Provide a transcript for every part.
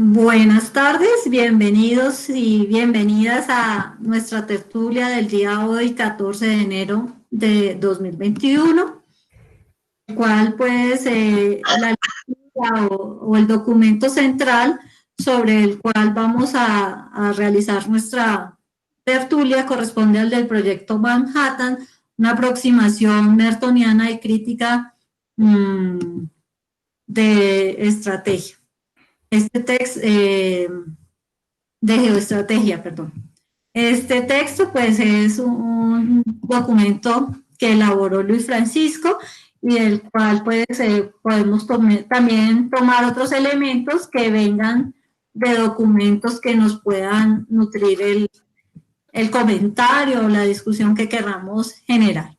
Buenas tardes, bienvenidos y bienvenidas a nuestra tertulia del día hoy, 14 de enero de 2021, el cual pues la lectura o el documento central sobre el cual vamos a realizar nuestra tertulia corresponde al del proyecto Manhattan, una aproximación mertoniana y crítica de estrategia. Este texto de geoestrategia, perdón. Este texto pues es un documento que elaboró Luis Francisco y del cual pues podemos también tomar otros elementos que vengan de documentos que nos puedan nutrir el comentario o la discusión que queramos generar.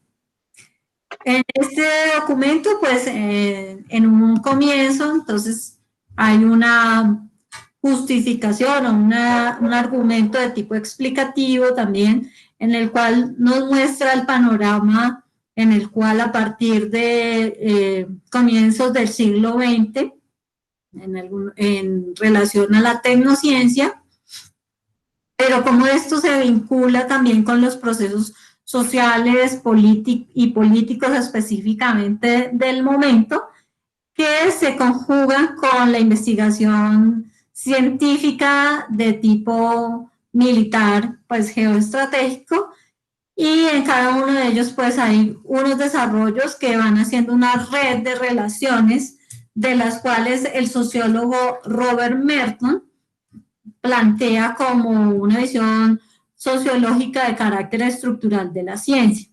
En este documento pues en un comienzo entonces hay una justificación o un argumento de tipo explicativo también, en el cual nos muestra el panorama en el cual a partir de comienzos del siglo XX, en relación a la tecnociencia, pero cómo esto se vincula también con los procesos sociales y políticos específicamente del momento, que se conjugan con la investigación científica de tipo militar, pues geoestratégico, y en cada uno de ellos pues hay unos desarrollos que van haciendo una red de relaciones de las cuales el sociólogo Robert Merton plantea como una visión sociológica de carácter estructural de la ciencia.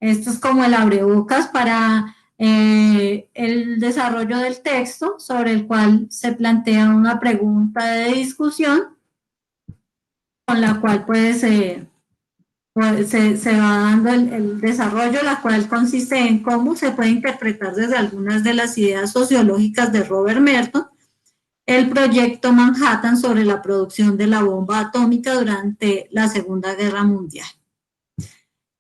Esto es como el abrebocas para el desarrollo del texto, sobre el cual se plantea una pregunta de discusión, con la cual pues, se va dando el desarrollo, la cual consiste en cómo se puede interpretar desde algunas de las ideas sociológicas de Robert Merton el proyecto Manhattan sobre la producción de la bomba atómica durante la Segunda Guerra Mundial.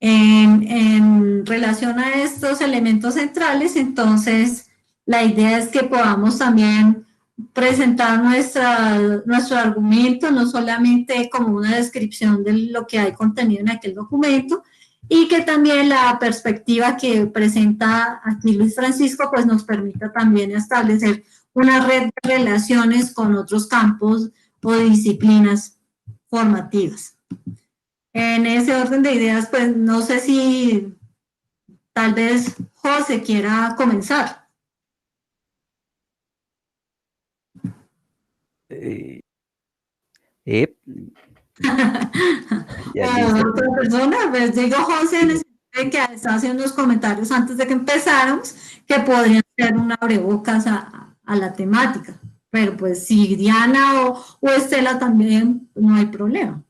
En relación a estos elementos centrales, entonces, la idea es que podamos también presentar nuestro argumento, no solamente como una descripción de lo que hay contenido en aquel documento, y que también la perspectiva que presenta aquí Luis Francisco, pues nos permita también establecer una red de relaciones con otros campos o disciplinas formativas. En ese orden de ideas, pues no sé si tal vez José quiera comenzar. Ya O listo. otra persona, pues digo José, en el sentido de que está haciendo unos comentarios antes de que empezáramos, que podrían ser un abrebocas a la temática. Pero pues si Diana o Estela también, no hay problema.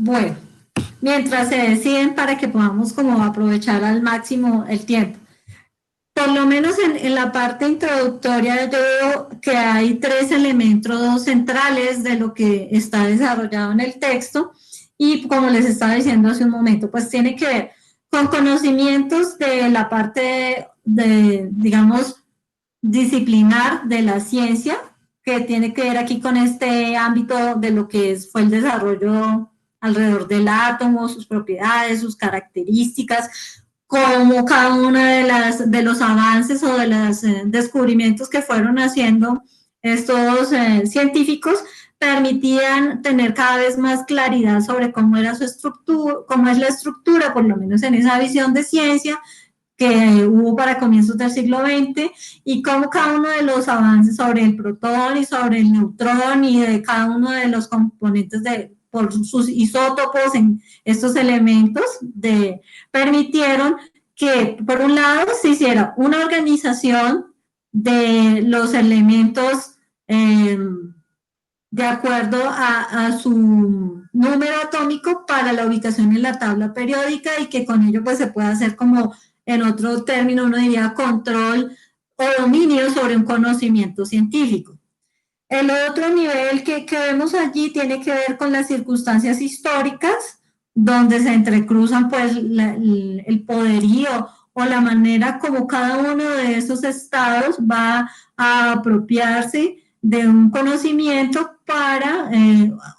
Bueno, mientras se deciden para que podamos como aprovechar al máximo el tiempo. Por lo menos en la parte introductoria yo veo que hay tres elementos centrales de lo que está desarrollado en el texto y como les estaba diciendo hace un momento, pues tiene que ver con conocimientos de la parte digamos, disciplinar de la ciencia, que tiene que ver aquí con este ámbito de lo que fue el desarrollo alrededor del átomo, sus propiedades, sus características, como cada uno de los avances o de los descubrimientos que fueron haciendo estos científicos permitían tener cada vez más claridad sobre cómo era su estructura, cómo es la estructura, por lo menos en esa visión de ciencia que hubo para comienzos del siglo XX, y cómo cada uno de los avances sobre el protón y sobre el neutrón y de cada uno de los componentes por sus isótopos en estos elementos permitieron que, por un lado, se hiciera una organización de los elementos de acuerdo a su número atómico para la ubicación en la tabla periódica, y que con ello pues se puede hacer, como en otro término uno diría, control o dominio sobre un conocimiento científico. El otro nivel que vemos allí tiene que ver con las circunstancias históricas, donde se entrecruzan pues el poderío o la manera como cada uno de esos estados va a apropiarse de un conocimiento para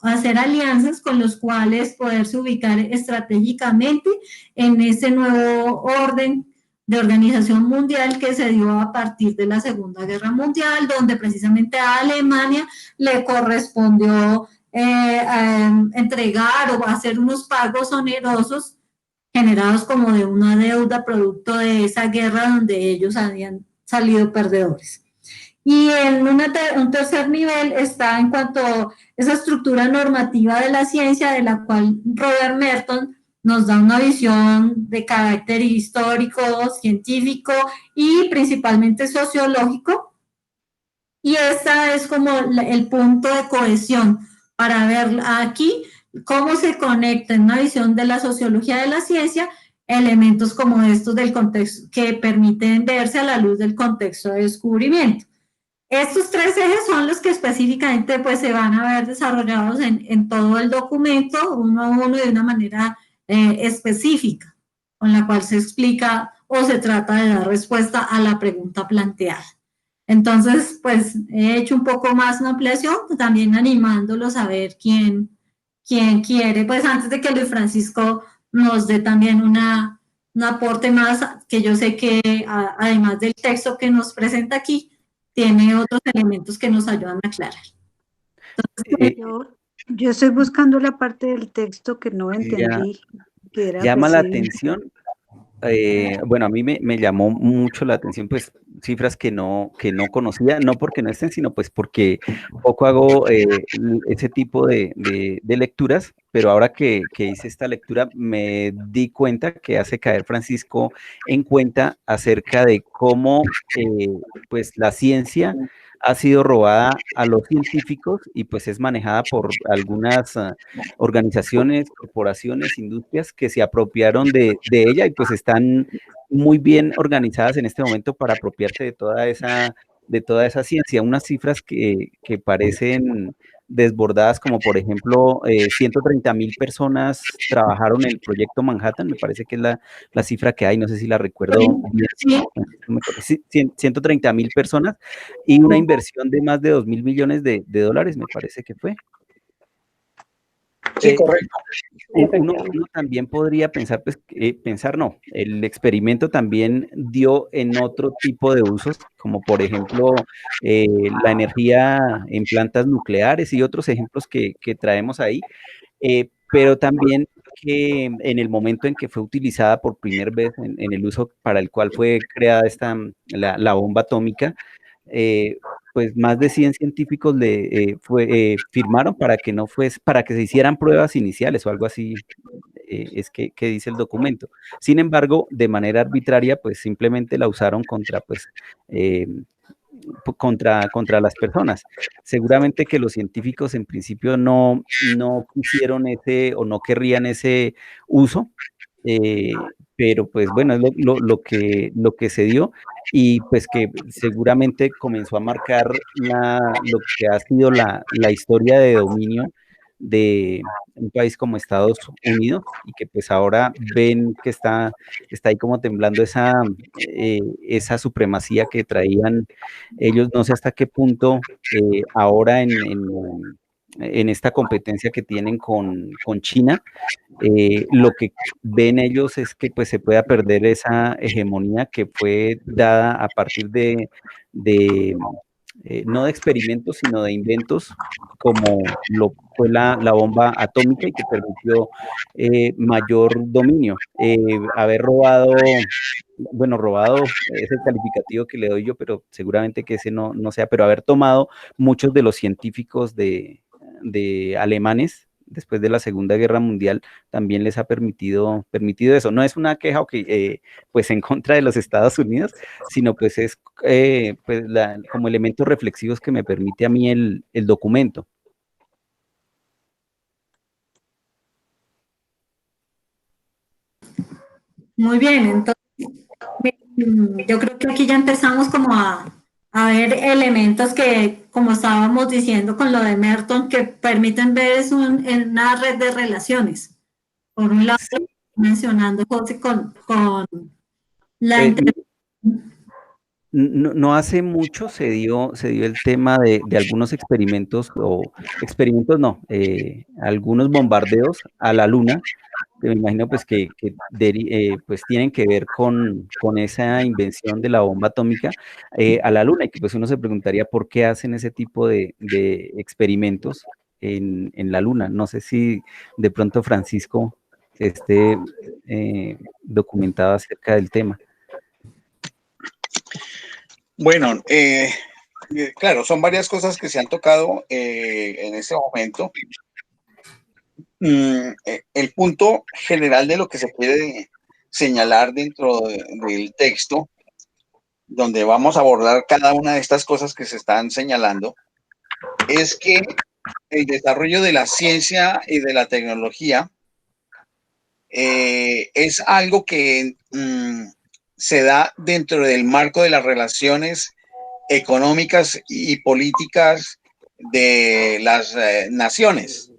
hacer alianzas con los cuales poderse ubicar estratégicamente en ese nuevo orden de organización mundial que se dio a partir de la Segunda Guerra Mundial, donde precisamente a Alemania le correspondió entregar o hacer unos pagos onerosos generados como de una deuda producto de esa guerra donde ellos habían salido perdedores. Y en un tercer nivel está en cuanto a esa estructura normativa de la ciencia, de la cual Robert Merton nos da una visión de carácter histórico, científico y principalmente sociológico. Y esta es como el punto de cohesión para ver aquí cómo se conecta en una visión de la sociología de la ciencia elementos como estos del contexto que permiten verse a la luz del contexto de descubrimiento. Estos tres ejes son los que específicamente pues, se van a ver desarrollados en todo el documento, uno a uno, de una manera específica, con la cual se explica o se trata de dar respuesta a la pregunta planteada. Entonces, pues he hecho un poco más una ampliación, también animándolos a ver quién quiere, pues antes de que Luis Francisco nos dé también un aporte más, que yo sé que además del texto que nos presenta aquí, tiene otros elementos que nos ayudan a aclarar. Entonces, yo estoy buscando la parte del texto que no entendí. Que era llama la atención. Bueno, a mí me llamó mucho la atención, pues, cifras que no conocía, no porque no estén, sino pues porque poco hago ese tipo de lecturas, pero ahora que hice esta lectura me di cuenta que hace caer Francisco en cuenta acerca de cómo, pues, la ciencia ha sido robada a los científicos y pues es manejada por algunas organizaciones, corporaciones, industrias que se apropiaron de ella y pues están muy bien organizadas en este momento para apropiarse de toda esa ciencia. Unas cifras que parecen desbordadas, como por ejemplo 130,000 personas trabajaron en el proyecto Manhattan, me parece que es la cifra que hay, no sé si la recuerdo bien, sí, 130,000 personas y una inversión de más de 2,000 millones de dólares, me parece que fue. Sí, correcto. Uno también podría pensar, pues, no, el experimento también dio en otro tipo de usos, como por ejemplo la energía en plantas nucleares y otros ejemplos que traemos ahí, pero también que en el momento en que fue utilizada por primera vez en el uso para el cual fue creada la bomba atómica, pues más de 100 científicos firmaron para que se hicieran pruebas iniciales o algo así, es que dice el documento. Sin embargo, de manera arbitraria, pues simplemente la usaron contra las personas. Seguramente que los científicos en principio no quisieron o no querrían ese uso, pero pues bueno, es lo que se dio y pues que seguramente comenzó a marcar lo que ha sido la historia de dominio de un país como Estados Unidos y que pues ahora ven que está ahí como temblando esa supremacía que traían ellos, no sé hasta qué punto ahora en esta competencia que tienen con China, lo que ven ellos es que pues se pueda perder esa hegemonía que fue dada a partir no de experimentos, sino de inventos como lo fue la bomba atómica y que permitió mayor dominio. Haber robado es el calificativo que le doy yo, pero seguramente que ese no sea, pero haber tomado muchos de los científicos de alemanes después de la Segunda Guerra Mundial también les ha permitido eso. No es una queja pues en contra de los Estados Unidos, sino pues es pues como elementos reflexivos que me permite a mí el documento. Muy bien, entonces yo creo que aquí ya empezamos como a ver elementos que, como estábamos diciendo con lo de Merton, que permiten ver en una red de relaciones. Por un lado, mencionando José con La Eh, inter- no hace mucho se dio el tema de algunos experimentos, o experimentos no, algunos bombardeos a la Luna, que me imagino pues pues tienen que ver con esa invención de la bomba atómica a la Luna, y que pues uno se preguntaría por qué hacen ese tipo de experimentos en la Luna. No sé si de pronto Francisco esté documentado acerca del tema. Bueno, claro, son varias cosas que se han tocado en este momento. El punto general de lo que se puede señalar dentro del texto, donde vamos a abordar cada una de estas cosas que se están señalando, es que el desarrollo de la ciencia y de la tecnología es algo que se da dentro del marco de las relaciones económicas y políticas de las naciones,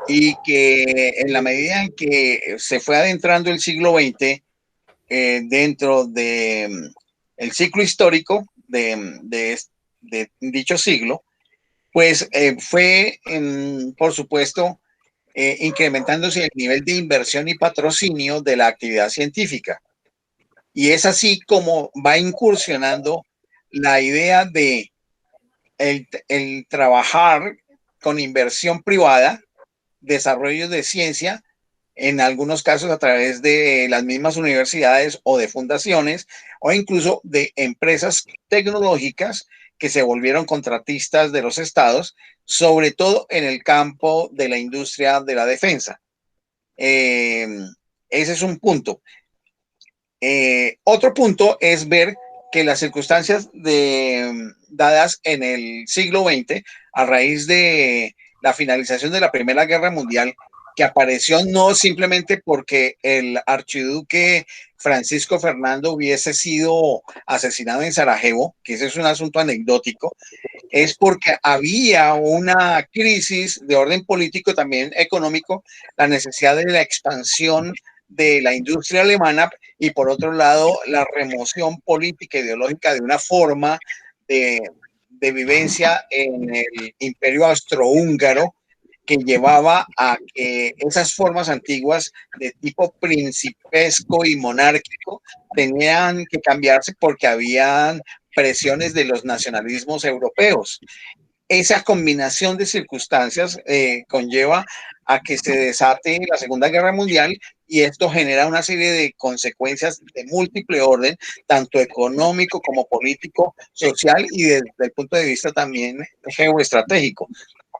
y que en la medida en que se fue adentrando el siglo XX dentro de el ciclo histórico de dicho siglo, pues fue, por supuesto, incrementándose el nivel de inversión y patrocinio de la actividad científica. Y es así como va incursionando la idea de el trabajar con inversión privada, desarrollo de ciencia, en algunos casos a través de las mismas universidades o de fundaciones, o incluso de empresas tecnológicas que se volvieron contratistas de los estados, sobre todo en el campo de la industria de la defensa. Ese es un punto. Otro punto es ver que las circunstancias dadas en el siglo XX, a raíz de la finalización de la Primera Guerra Mundial, que apareció no simplemente porque el archiduque Francisco Fernando hubiese sido asesinado en Sarajevo, que ese es un asunto anecdótico, es porque había una crisis de orden político, también económico, la necesidad de la expansión de la industria alemana, y por otro lado la remoción política e ideológica de una forma de vivencia en el imperio austrohúngaro, que llevaba a que esas formas antiguas de tipo principesco y monárquico tenían que cambiarse porque habían presiones de los nacionalismos europeos. Esa combinación de circunstancias conlleva a que se desate la Segunda Guerra Mundial, y esto genera una serie de consecuencias de múltiple orden, tanto económico como político, social, y desde el punto de vista también geoestratégico.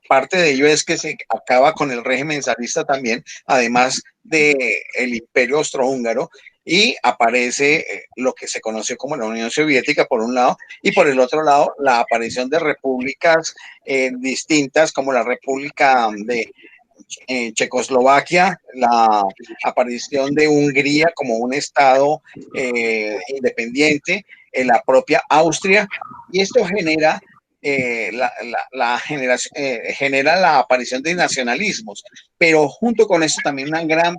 Parte de ello es que se acaba con el régimen zarista también, además del imperio austrohúngaro, y aparece lo que se conoció como la Unión Soviética por un lado, y por el otro lado la aparición de repúblicas distintas, como la República de Checoslovaquia, la aparición de Hungría como un estado independiente, en la propia Austria, y esto genera genera la aparición de nacionalismos, pero junto con eso también una gran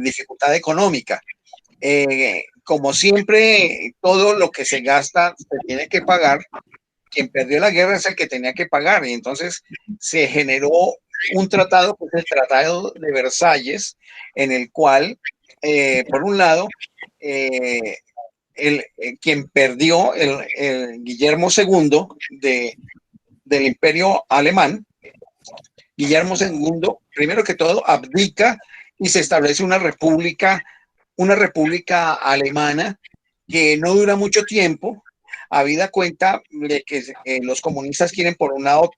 dificultad económica. Como siempre, todo lo que se gasta se tiene que pagar. Quien perdió la guerra es el que tenía que pagar, y entonces se generó un tratado, pues el Tratado de Versalles, en el cual, por un lado, quien perdió, el Guillermo II del Imperio Alemán, Guillermo II, primero que todo, abdica y se establece una república alemana que no dura mucho tiempo, habida cuenta de que los comunistas quieren, por un lado,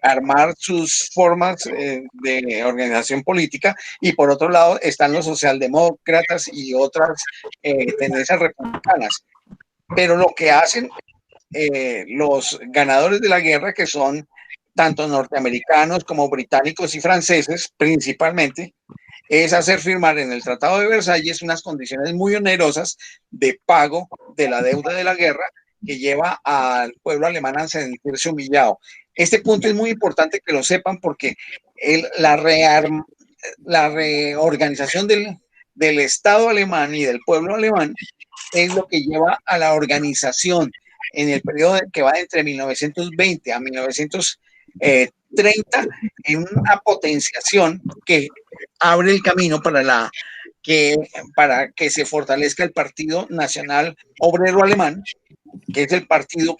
armar sus formas de organización política, y por otro lado están los socialdemócratas y otras tendencias republicanas. Pero lo que hacen los ganadores de la guerra, que son tanto norteamericanos como británicos y franceses principalmente, es hacer firmar en el Tratado de Versalles unas condiciones muy onerosas de pago de la deuda de la guerra, que lleva al pueblo alemán a sentirse humillado. Este punto es muy importante que lo sepan, porque la reorganización del Estado alemán y del pueblo alemán es lo que lleva a la organización en el periodo que va entre 1920 a 1930 en una potenciación que abre el camino para que se fortalezca el Partido Nacional Obrero Alemán, que es el partido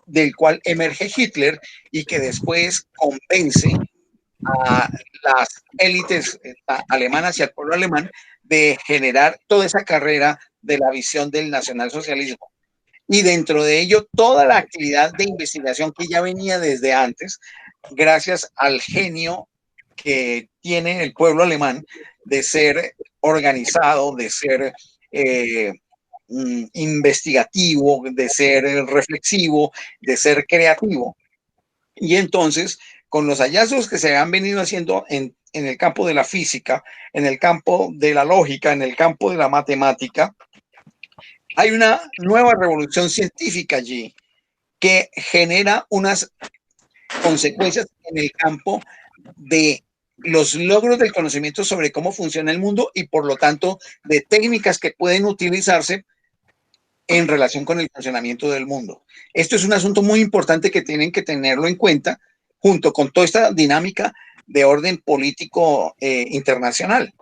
del cual emerge Hitler y que después convence a las élites alemanas y al pueblo alemán de generar toda esa carrera de la visión del nacionalsocialismo. Y dentro de ello, toda la actividad de investigación que ya venía desde antes, gracias al genio que tiene el pueblo alemán de ser organizado, de ser investigativo, de ser reflexivo, de ser creativo. Y entonces, con los hallazgos que se han venido haciendo en el campo de la física, en el campo de la lógica, en el campo de la matemática, hay una nueva revolución científica allí que genera unas consecuencias en el campo de los logros del conocimiento sobre cómo funciona el mundo y por lo tanto de técnicas que pueden utilizarse en relación con el funcionamiento del mundo. Esto es un asunto muy importante que tienen que tenerlo en cuenta junto con toda esta dinámica de orden político internacional.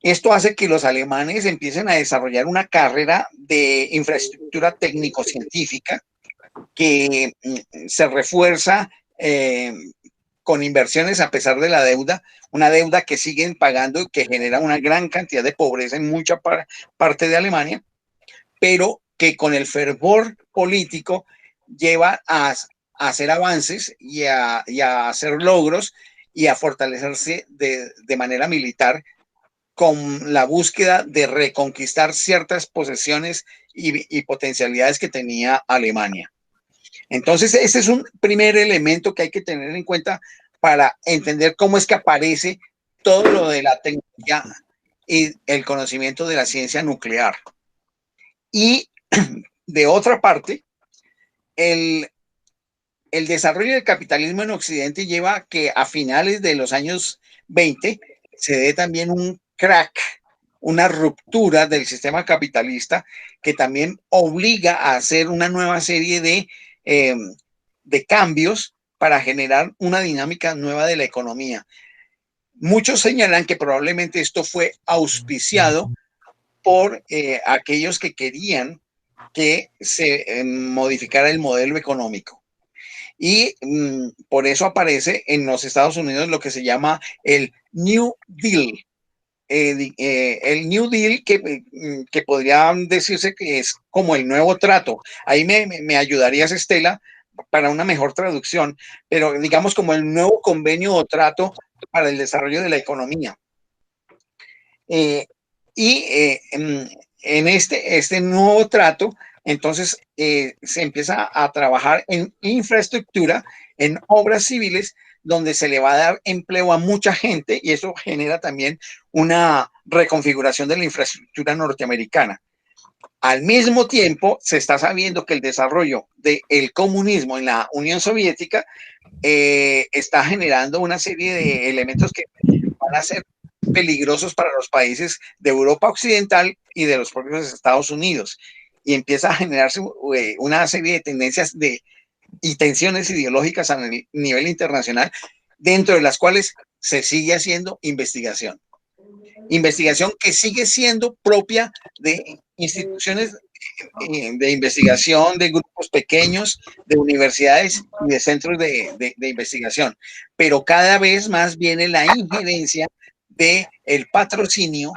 Esto hace que los alemanes empiecen a desarrollar una carrera de infraestructura técnico-científica que se refuerza con inversiones a pesar de la deuda, una deuda que siguen pagando y que genera una gran cantidad de pobreza en mucha parte de Alemania, pero que con el fervor político lleva a hacer avances y a hacer logros y a fortalecerse de manera militar con la búsqueda de reconquistar ciertas posesiones y potencialidades que tenía Alemania. Entonces, ese es un primer elemento que hay que tener en cuenta para entender cómo es que aparece todo lo de la tecnología y el conocimiento de la ciencia nuclear. Y de otra parte, el desarrollo del capitalismo en Occidente lleva a que a finales de los años 20 se dé también un crack, una ruptura del sistema capitalista que también obliga a hacer una nueva serie de cambios para generar una dinámica nueva de la economía. Muchos señalan que probablemente esto fue auspiciado por aquellos que querían que se modificara el modelo económico. Y por eso aparece en los Estados Unidos lo que se llama el New Deal. El New Deal que podría decirse que es como el nuevo trato. Ahí me ayudarías, Estela, para una mejor traducción, pero digamos como el nuevo convenio o trato para el desarrollo de la economía. En este nuevo trato, entonces se empieza a trabajar en infraestructura, en obras civiles, donde se le va a dar empleo a mucha gente y eso genera también una reconfiguración de la infraestructura norteamericana. Al mismo tiempo, se está sabiendo que el desarrollo del comunismo en la Unión Soviética está generando una serie de elementos que van a ser peligrosos para los países de Europa Occidental y de los propios Estados Unidos. Y empieza a generarse una serie de tendencias y tensiones ideológicas a nivel internacional, dentro de las cuales se sigue haciendo investigación. Investigación que sigue siendo propia de instituciones de investigación, de grupos pequeños, de universidades y de centros de investigación. Pero cada vez más viene la injerencia del patrocinio,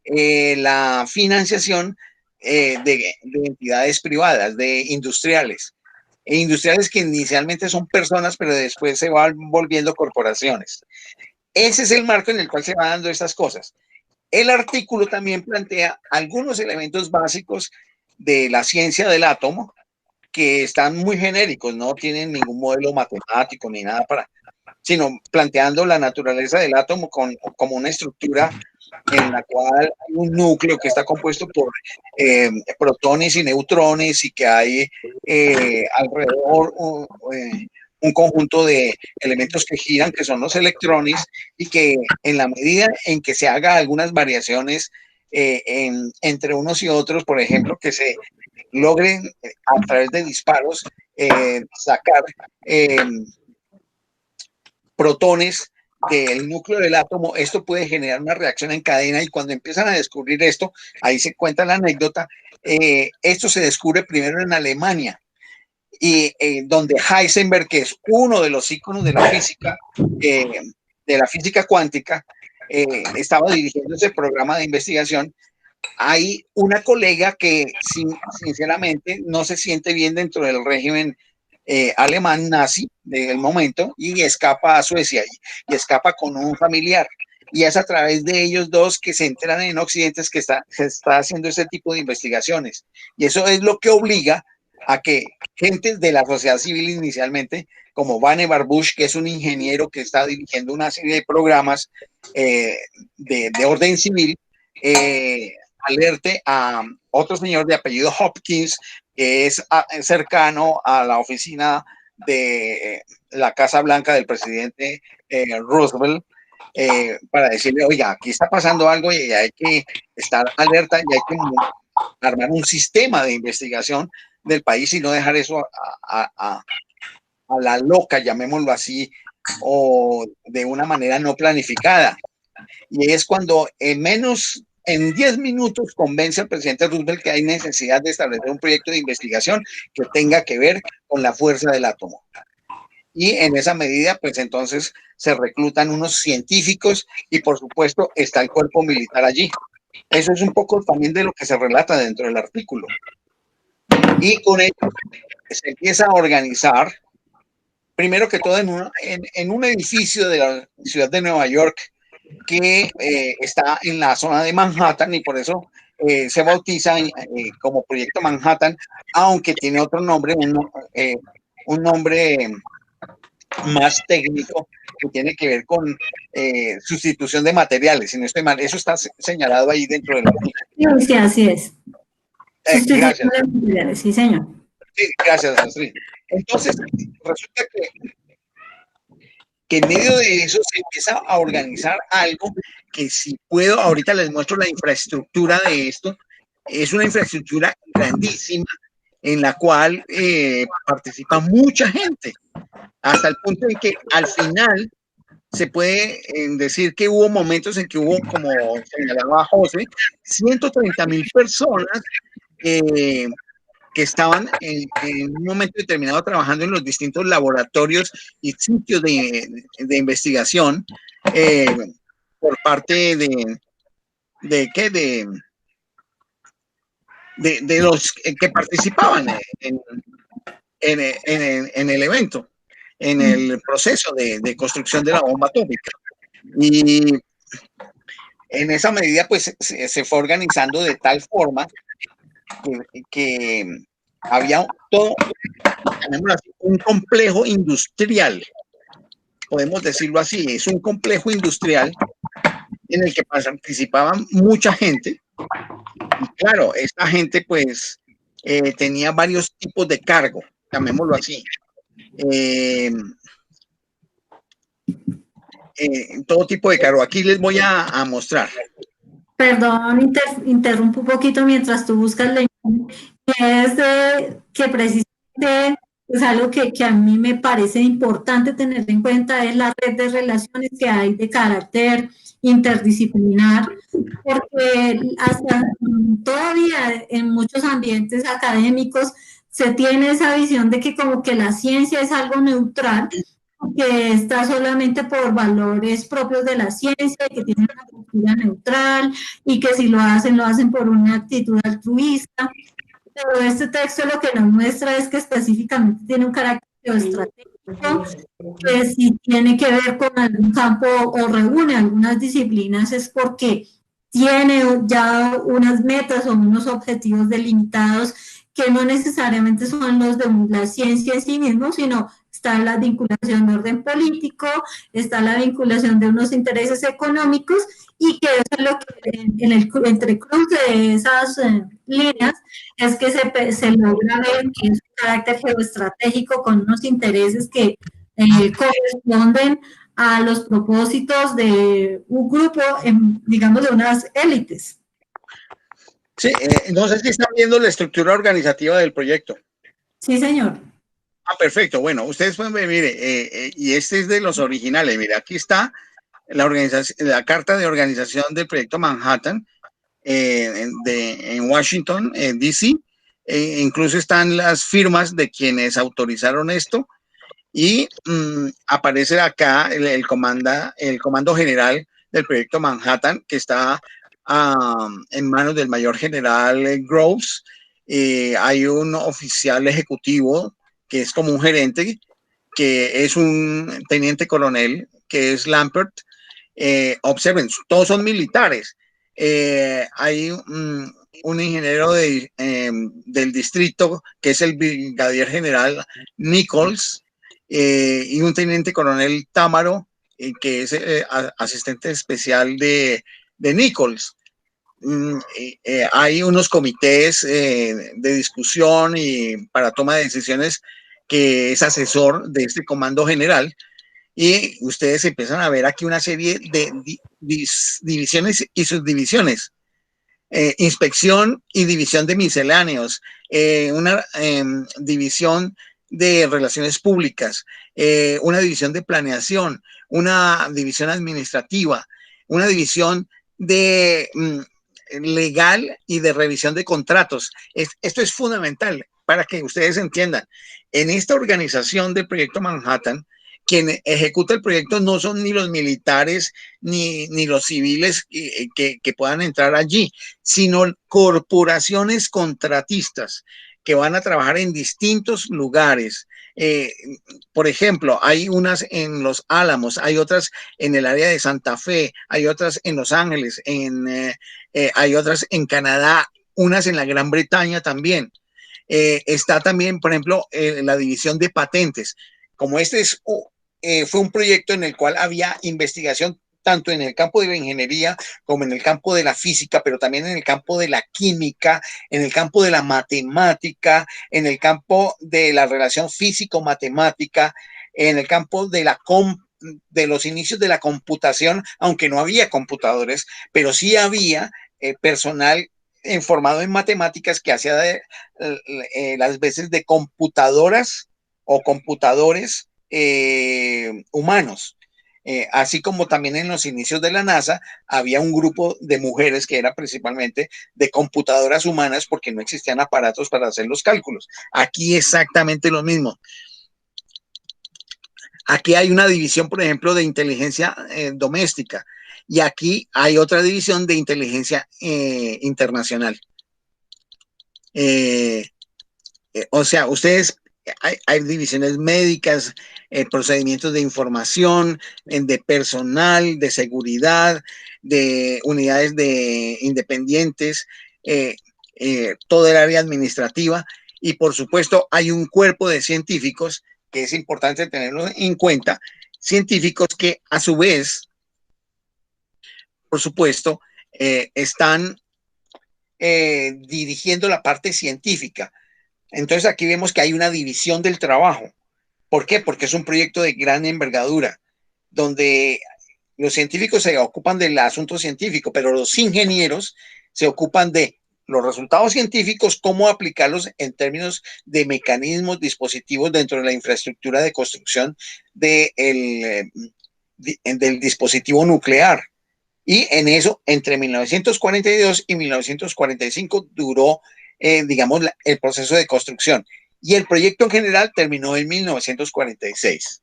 la financiación de entidades privadas, de industriales. Industriales que inicialmente son personas, pero después se van volviendo corporaciones. Ese es el marco en el cual se van dando estas cosas. El artículo también plantea algunos elementos básicos de la ciencia del átomo que están muy genéricos, no tienen ningún modelo matemático ni nada sino planteando la naturaleza del átomo como una estructura en la cual hay un núcleo que está compuesto por protones y neutrones y que hay alrededor un conjunto de elementos que giran, que son los electrones, y que en la medida en que se haga algunas variaciones entre unos y otros, por ejemplo, que se logren a través de disparos sacar protones del núcleo del átomo, esto puede generar una reacción en cadena, y cuando empiezan a descubrir esto, ahí se cuenta la anécdota, esto se descubre primero en Alemania, y donde Heisenberg, que es uno de los íconos de la física cuántica, estaba dirigiendo ese programa de investigación. Hay una colega que sinceramente no se siente bien dentro del régimen alemán nazi del momento, y escapa a Suecia y escapa con un familiar. Y es a través de ellos dos que se enteran en Occidente que se está haciendo ese tipo de investigaciones. Y eso es lo que obliga a que gente de la sociedad civil inicialmente, como Vannevar Bush, que es un ingeniero que está dirigiendo una serie de programas de orden civil, alerte a otro señor de apellido Hopkins, que es cercano a la oficina de la Casa Blanca del presidente Roosevelt, para decirle, oiga, aquí está pasando algo y hay que estar alerta y hay que armar un sistema de investigación del país y no dejar eso a la loca, llamémoslo así, o de una manera no planificada. Y es cuando en 10 minutos convence al presidente Roosevelt que hay necesidad de establecer un proyecto de investigación que tenga que ver con la fuerza del átomo. Y en esa medida, pues entonces se reclutan unos científicos y por supuesto está el cuerpo militar allí. Eso es un poco también de lo que se relata dentro del artículo. Y con ello se empieza a organizar, primero que todo en un edificio de la ciudad de Nueva York, que está en la zona de Manhattan, y por eso se bautiza como Proyecto Manhattan, aunque tiene otro nombre, un nombre más técnico que tiene que ver con sustitución de materiales. Si no estoy mal, eso está señalado ahí dentro del artículo. Sí, así es. Gracias. Sí, señor. Sí, gracias, Astrid. Entonces, resulta que en medio de eso se empieza a organizar algo que, si puedo, ahorita les muestro la infraestructura de esto. Es una infraestructura grandísima en la cual participa mucha gente, hasta el punto en que al final se puede decir que hubo momentos en que hubo, como señalaba José, 130,000 personas que estaban en un momento determinado trabajando en los distintos laboratorios y sitios de investigación por parte de los que participaban en el evento, en el proceso de construcción de la bomba atómica. Y en esa medida, pues, se fue organizando de tal forma que había todo, un complejo industrial, podemos decirlo así, es un complejo industrial en el que participaban mucha gente. Y claro, esta gente pues tenía varios tipos de cargo, llamémoslo así. Todo tipo de cargo. Aquí les voy a mostrar. Perdón, interrumpo un poquito mientras tú buscas la imagen, que es que precisamente es algo que a mí me parece importante tener en cuenta, es la red de relaciones que hay de carácter interdisciplinar, porque hasta todavía en muchos ambientes académicos se tiene esa visión de que como que la ciencia es algo neutral, que está solamente por valores propios de la ciencia, que tiene una cultura neutral y que si lo hacen por una actitud altruista. Pero este texto lo que nos muestra es que específicamente tiene un carácter estratégico, que si tiene que ver con algún campo o reúne algunas disciplinas es porque tiene ya unas metas o unos objetivos delimitados que no necesariamente son los de la ciencia en sí mismo, sino está la vinculación de orden político, está la vinculación de unos intereses económicos, y que eso es lo que en el entrecruce de esas líneas es que se logra ver que es un carácter geoestratégico con unos intereses que corresponden a los propósitos de un grupo, digamos, de unas élites. Sí, no sé si están viendo la estructura organizativa del proyecto. Sí, señor. Ah, perfecto. Bueno, ustedes pueden ver, mire, y este es de los originales. Mire, aquí está la organización, la carta de organización del proyecto Manhattan en Washington, D.C. Incluso están las firmas de quienes autorizaron esto, y aparece acá el comando general del proyecto Manhattan, que está en manos del mayor general Groves. Hay un oficial ejecutivo que es como un gerente, que es un teniente coronel, que es Lampert. Observen, todos son militares. Hay un ingeniero del distrito, que es el brigadier general Nichols, y un teniente coronel Támaro, que es asistente especial de Nichols. Hay unos comités de discusión y para toma de decisiones, que es asesor de este comando general, y ustedes empiezan a ver aquí una serie de divisiones y subdivisiones. Inspección y división de misceláneos, una división de relaciones públicas, una división de planeación, una división administrativa, una división de legal y de revisión de contratos. Esto es fundamental para que ustedes entiendan. En esta organización del proyecto Manhattan, quien ejecuta el proyecto no son ni los militares ni los civiles que puedan entrar allí, sino corporaciones contratistas que van a trabajar en distintos lugares. Por ejemplo, hay unas en Los Álamos, hay otras en el área de Santa Fe, hay otras en Los Ángeles, hay otras en Canadá, unas en la Gran Bretaña también. Está también, por ejemplo, la división de patentes. Como fue un proyecto en el cual había investigación tanto en el campo de la ingeniería como en el campo de la física, pero también en el campo de la química, en el campo de la matemática, en el campo de la relación físico-matemática, en el campo de los inicios de la computación, aunque no había computadores, pero sí había personal formado en matemáticas que hacía las veces de computadoras o computadores humanos. Así como también en los inicios de la NASA había un grupo de mujeres que era principalmente de computadoras humanas, porque no existían aparatos para hacer los cálculos. Aquí exactamente lo mismo. Aquí hay una división, por ejemplo, de inteligencia doméstica, y aquí hay otra división de inteligencia internacional. O sea, ustedes, hay divisiones médicas, procedimientos de información, de personal, de seguridad, de unidades de independientes, todo el área administrativa, y por supuesto hay un cuerpo de científicos que es importante tenerlo en cuenta, científicos que a su vez, por supuesto, están dirigiendo la parte científica. Entonces aquí vemos que hay una división del trabajo. ¿Por qué? Porque es un proyecto de gran envergadura, donde los científicos se ocupan del asunto científico, pero los ingenieros se ocupan de los resultados científicos, cómo aplicarlos en términos de mecanismos, dispositivos dentro de la infraestructura de construcción del dispositivo nuclear. Y en eso, entre 1942 y 1945 duró, digamos, el proceso de construcción. Y el proyecto en general terminó en 1946.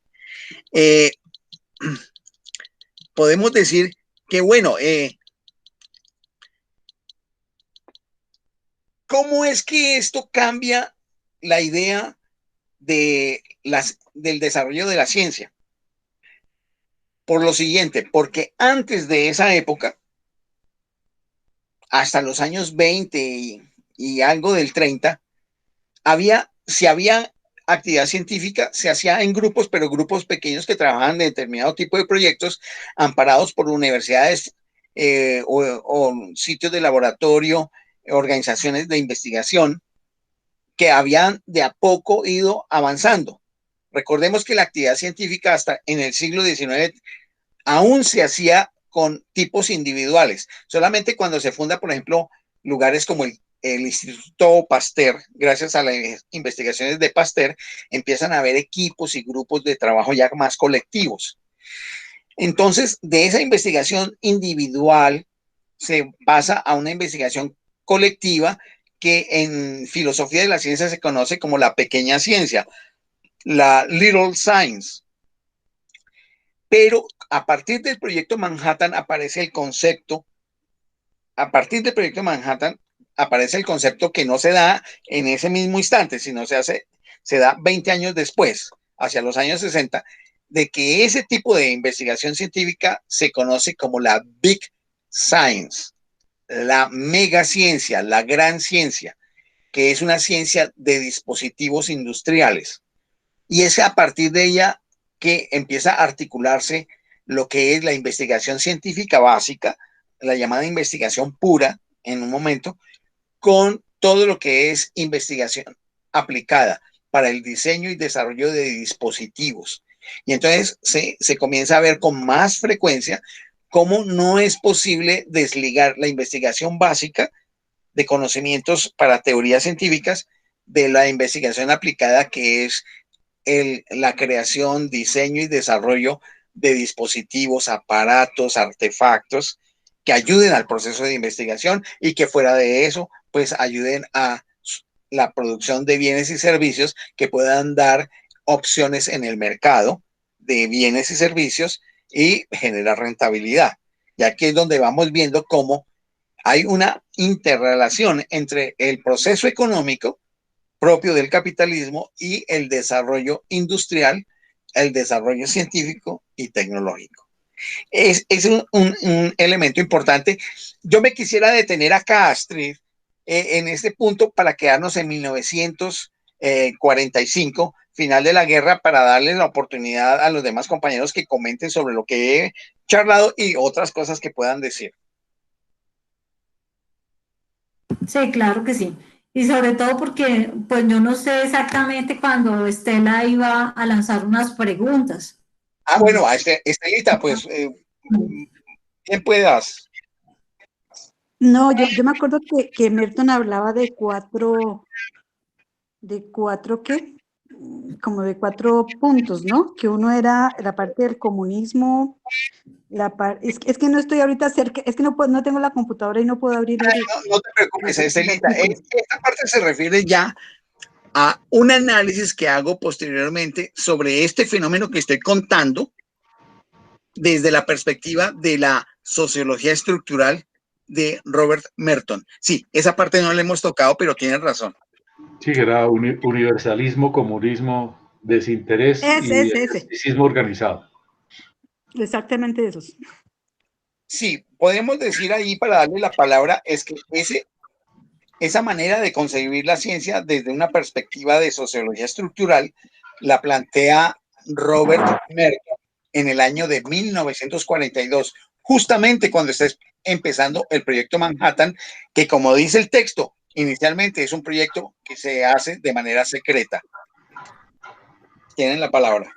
Podemos decir que, bueno, ¿cómo es que esto cambia la idea del desarrollo de la ciencia? Por lo siguiente, porque antes de esa época, hasta los años 20 y algo del 30, se había actividad científica se hacía en grupos, pero grupos pequeños que trabajaban de determinado tipo de proyectos amparados por universidades o sitios de laboratorio, organizaciones de investigación que habían de a poco ido avanzando. Recordemos que la actividad científica hasta en el siglo XIX aún se hacía con tipos individuales. Solamente cuando se funda, por ejemplo, lugares como el Instituto Pasteur, gracias a las investigaciones de Pasteur, empiezan a haber equipos y grupos de trabajo ya más colectivos. Entonces, de esa investigación individual se pasa a una investigación colectiva que en filosofía de la ciencia se conoce como la pequeña ciencia, la Little Science. Pero a partir del proyecto Manhattan aparece el concepto, que no se da en ese mismo instante, sino se da 20 años después, hacia los años 60, de que ese tipo de investigación científica se conoce como la Big Science, la mega ciencia, la gran ciencia, que es una ciencia de dispositivos industriales. Y es a partir de ella que empieza a articularse lo que es la investigación científica básica, la llamada investigación pura en un momento, con todo lo que es investigación aplicada para el diseño y desarrollo de dispositivos. Y entonces se comienza a ver con más frecuencia cómo no es posible desligar la investigación básica de conocimientos para teorías científicas de la investigación aplicada, que es la creación, diseño y desarrollo de dispositivos, aparatos, artefactos que ayuden al proceso de investigación y que fuera de eso, pues ayuden a la producción de bienes y servicios que puedan dar opciones en el mercado de bienes y servicios y generar rentabilidad. Y aquí es donde vamos viendo cómo hay una interrelación entre el proceso económico propio del capitalismo y el desarrollo industrial, el desarrollo científico y tecnológico. Es un elemento importante. Yo me quisiera detener acá, Astrid, en este punto para quedarnos en 1945, final de la guerra, para darles la oportunidad a los demás compañeros que comenten sobre lo que he charlado y otras cosas que puedan decir. Sí, claro que sí. Y sobre todo porque, pues yo no sé exactamente cuando Estela iba a lanzar unas preguntas. Bueno, Estelita, pues, ¿quién puedas? No, yo me acuerdo que Merton hablaba de ¿qué? Como de 4 puntos, ¿no? Que uno era la parte del comunismo, es que no estoy ahorita cerca, es que no tengo la computadora y no puedo abrir. No te preocupes, Estelita. Esta parte se refiere ya a un análisis que hago posteriormente sobre este fenómeno que estoy contando desde la perspectiva de la sociología estructural de Robert Merton. Sí, esa parte no la hemos tocado, pero tienes razón. Sí, que era universalismo, comunismo, desinterés y escepticismo organizado. Exactamente esos. Sí, podemos decir ahí, para darle la palabra, es que esa manera de concebir la ciencia desde una perspectiva de sociología estructural la plantea Robert Merton en el año de 1942, justamente cuando está empezando el proyecto Manhattan, que, como dice el texto, inicialmente es un proyecto que se hace de manera secreta. Tienen la palabra.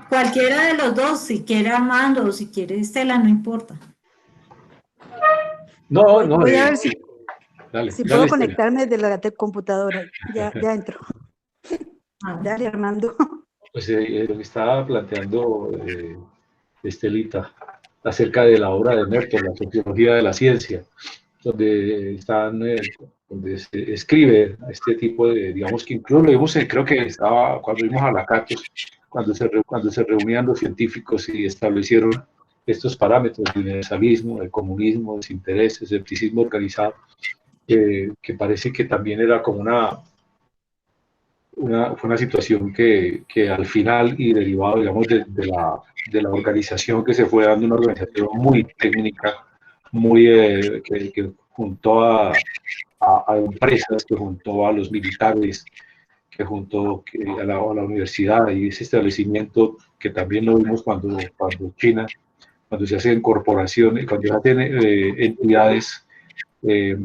Cualquiera de los dos, si quiere Armando o si quiere Estela, no importa. No. Voy a ver si dale, puedo conectarme de la computadora. Ya entro. Ah. Dale, Armando. Pues lo que estaba planteando Estelita acerca de la obra de Merton, la sociología de la ciencia, donde donde se escribe este tipo de, digamos que incluso lo vimos, creo que estaba cuando vimos a Lakatos, cuando se reunían los científicos y establecieron estos parámetros de universalismo, de comunismo, desinterés, escepticismo organizado, que parece que también era como fue una situación que al final y derivado, digamos, de la organización que se fue dando, una organización muy técnica, muy que juntó a a empresas, que juntó a los militares, que juntó a la universidad, y ese establecimiento que también lo vimos cuando China, cuando se hacen corporaciones, cuando se hacen entidades de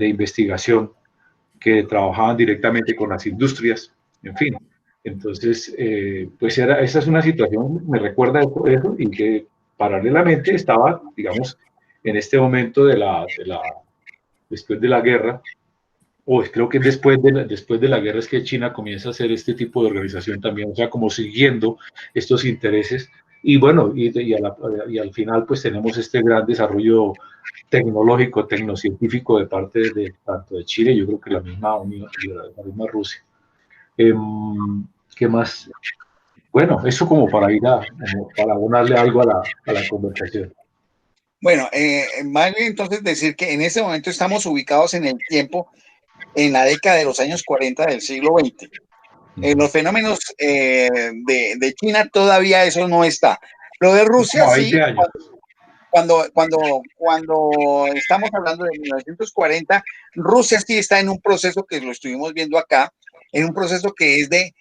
investigación que trabajaban directamente con las industrias, en fin. Entonces, pues esa es una situación, me recuerda eso, y que paralelamente estaba, digamos, en este momento después de la guerra, o creo que después de la guerra es que China comienza a hacer este tipo de organización también, o sea, como siguiendo estos intereses. Y bueno, y al final pues tenemos este gran desarrollo tecnológico, tecnocientífico de parte de tanto de Chile, yo creo que la misma la misma Rusia. ¿Qué más? Bueno, eso como para como para abonarle algo a la conversación. Bueno, vale entonces decir que en este momento estamos ubicados en el tiempo, en la década de los años 40 del siglo XX. Los fenómenos de China todavía eso no está. Lo de Rusia No, sí, 20 años. cuando estamos hablando de 1940, Rusia sí está en un proceso que lo estuvimos viendo acá, en un proceso que es de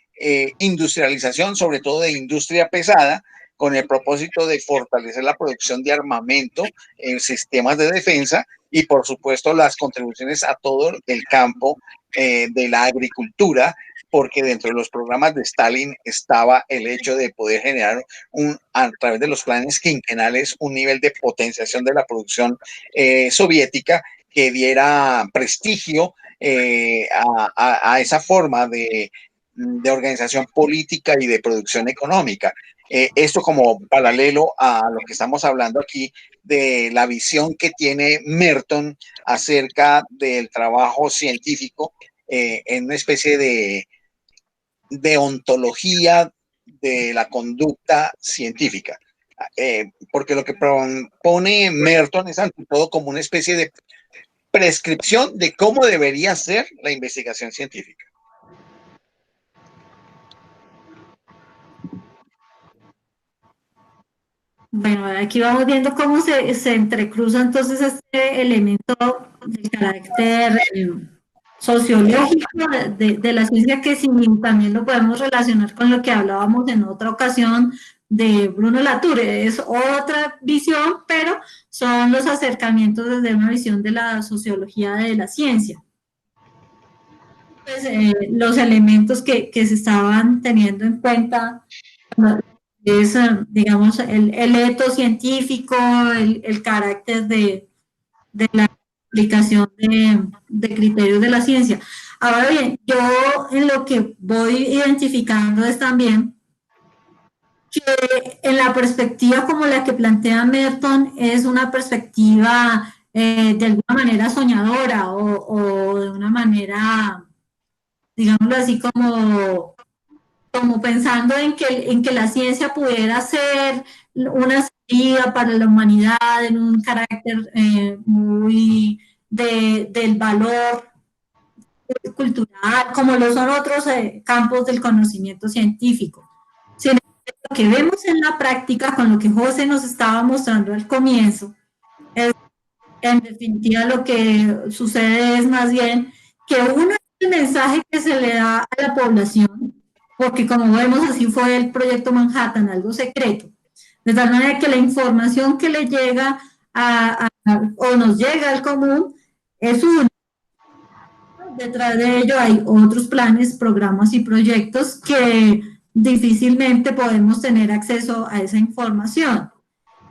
industrialización, sobre todo de industria pesada, con el propósito de fortalecer la producción de armamento en sistemas de defensa y, por supuesto, las contribuciones a todo el campo de la agricultura, porque dentro de los programas de Stalin estaba el hecho de poder generar a través de los planes quinquenales un nivel de potenciación de la producción soviética que diera prestigio a esa forma de organización política y de producción económica. Esto como paralelo a lo que estamos hablando aquí de la visión que tiene Merton acerca del trabajo científico en una especie de ontología de la conducta científica. Porque lo que propone Merton es ante todo como una especie de prescripción de cómo debería ser la investigación científica. Bueno, aquí vamos viendo cómo se entrecruza entonces este elemento de carácter sociológico de la ciencia, que sí, también lo podemos relacionar con lo que hablábamos en otra ocasión de Bruno Latour. Es otra visión, pero son los acercamientos desde una visión de la sociología de la ciencia. Pues, los elementos que se estaban teniendo en cuenta es, digamos, el etos científico, el carácter de la aplicación de criterios de la ciencia. Ahora bien, yo en lo que voy identificando es también que en la perspectiva como la que plantea Merton es una perspectiva de alguna manera soñadora o de una manera, digámoslo así, como pensando en que la ciencia pudiera ser una salida para la humanidad en un carácter muy del valor cultural, como lo son otros campos del conocimiento científico. Sin embargo, lo que vemos en la práctica, con lo que José nos estaba mostrando al comienzo, es, en definitiva lo que sucede es más bien que uno es el mensaje que se le da a la población, porque como vemos así fue el proyecto Manhattan, algo secreto, de tal manera que la información que le llega o nos llega al común es una. Detrás de ello hay otros planes, programas y proyectos que difícilmente podemos tener acceso a esa información.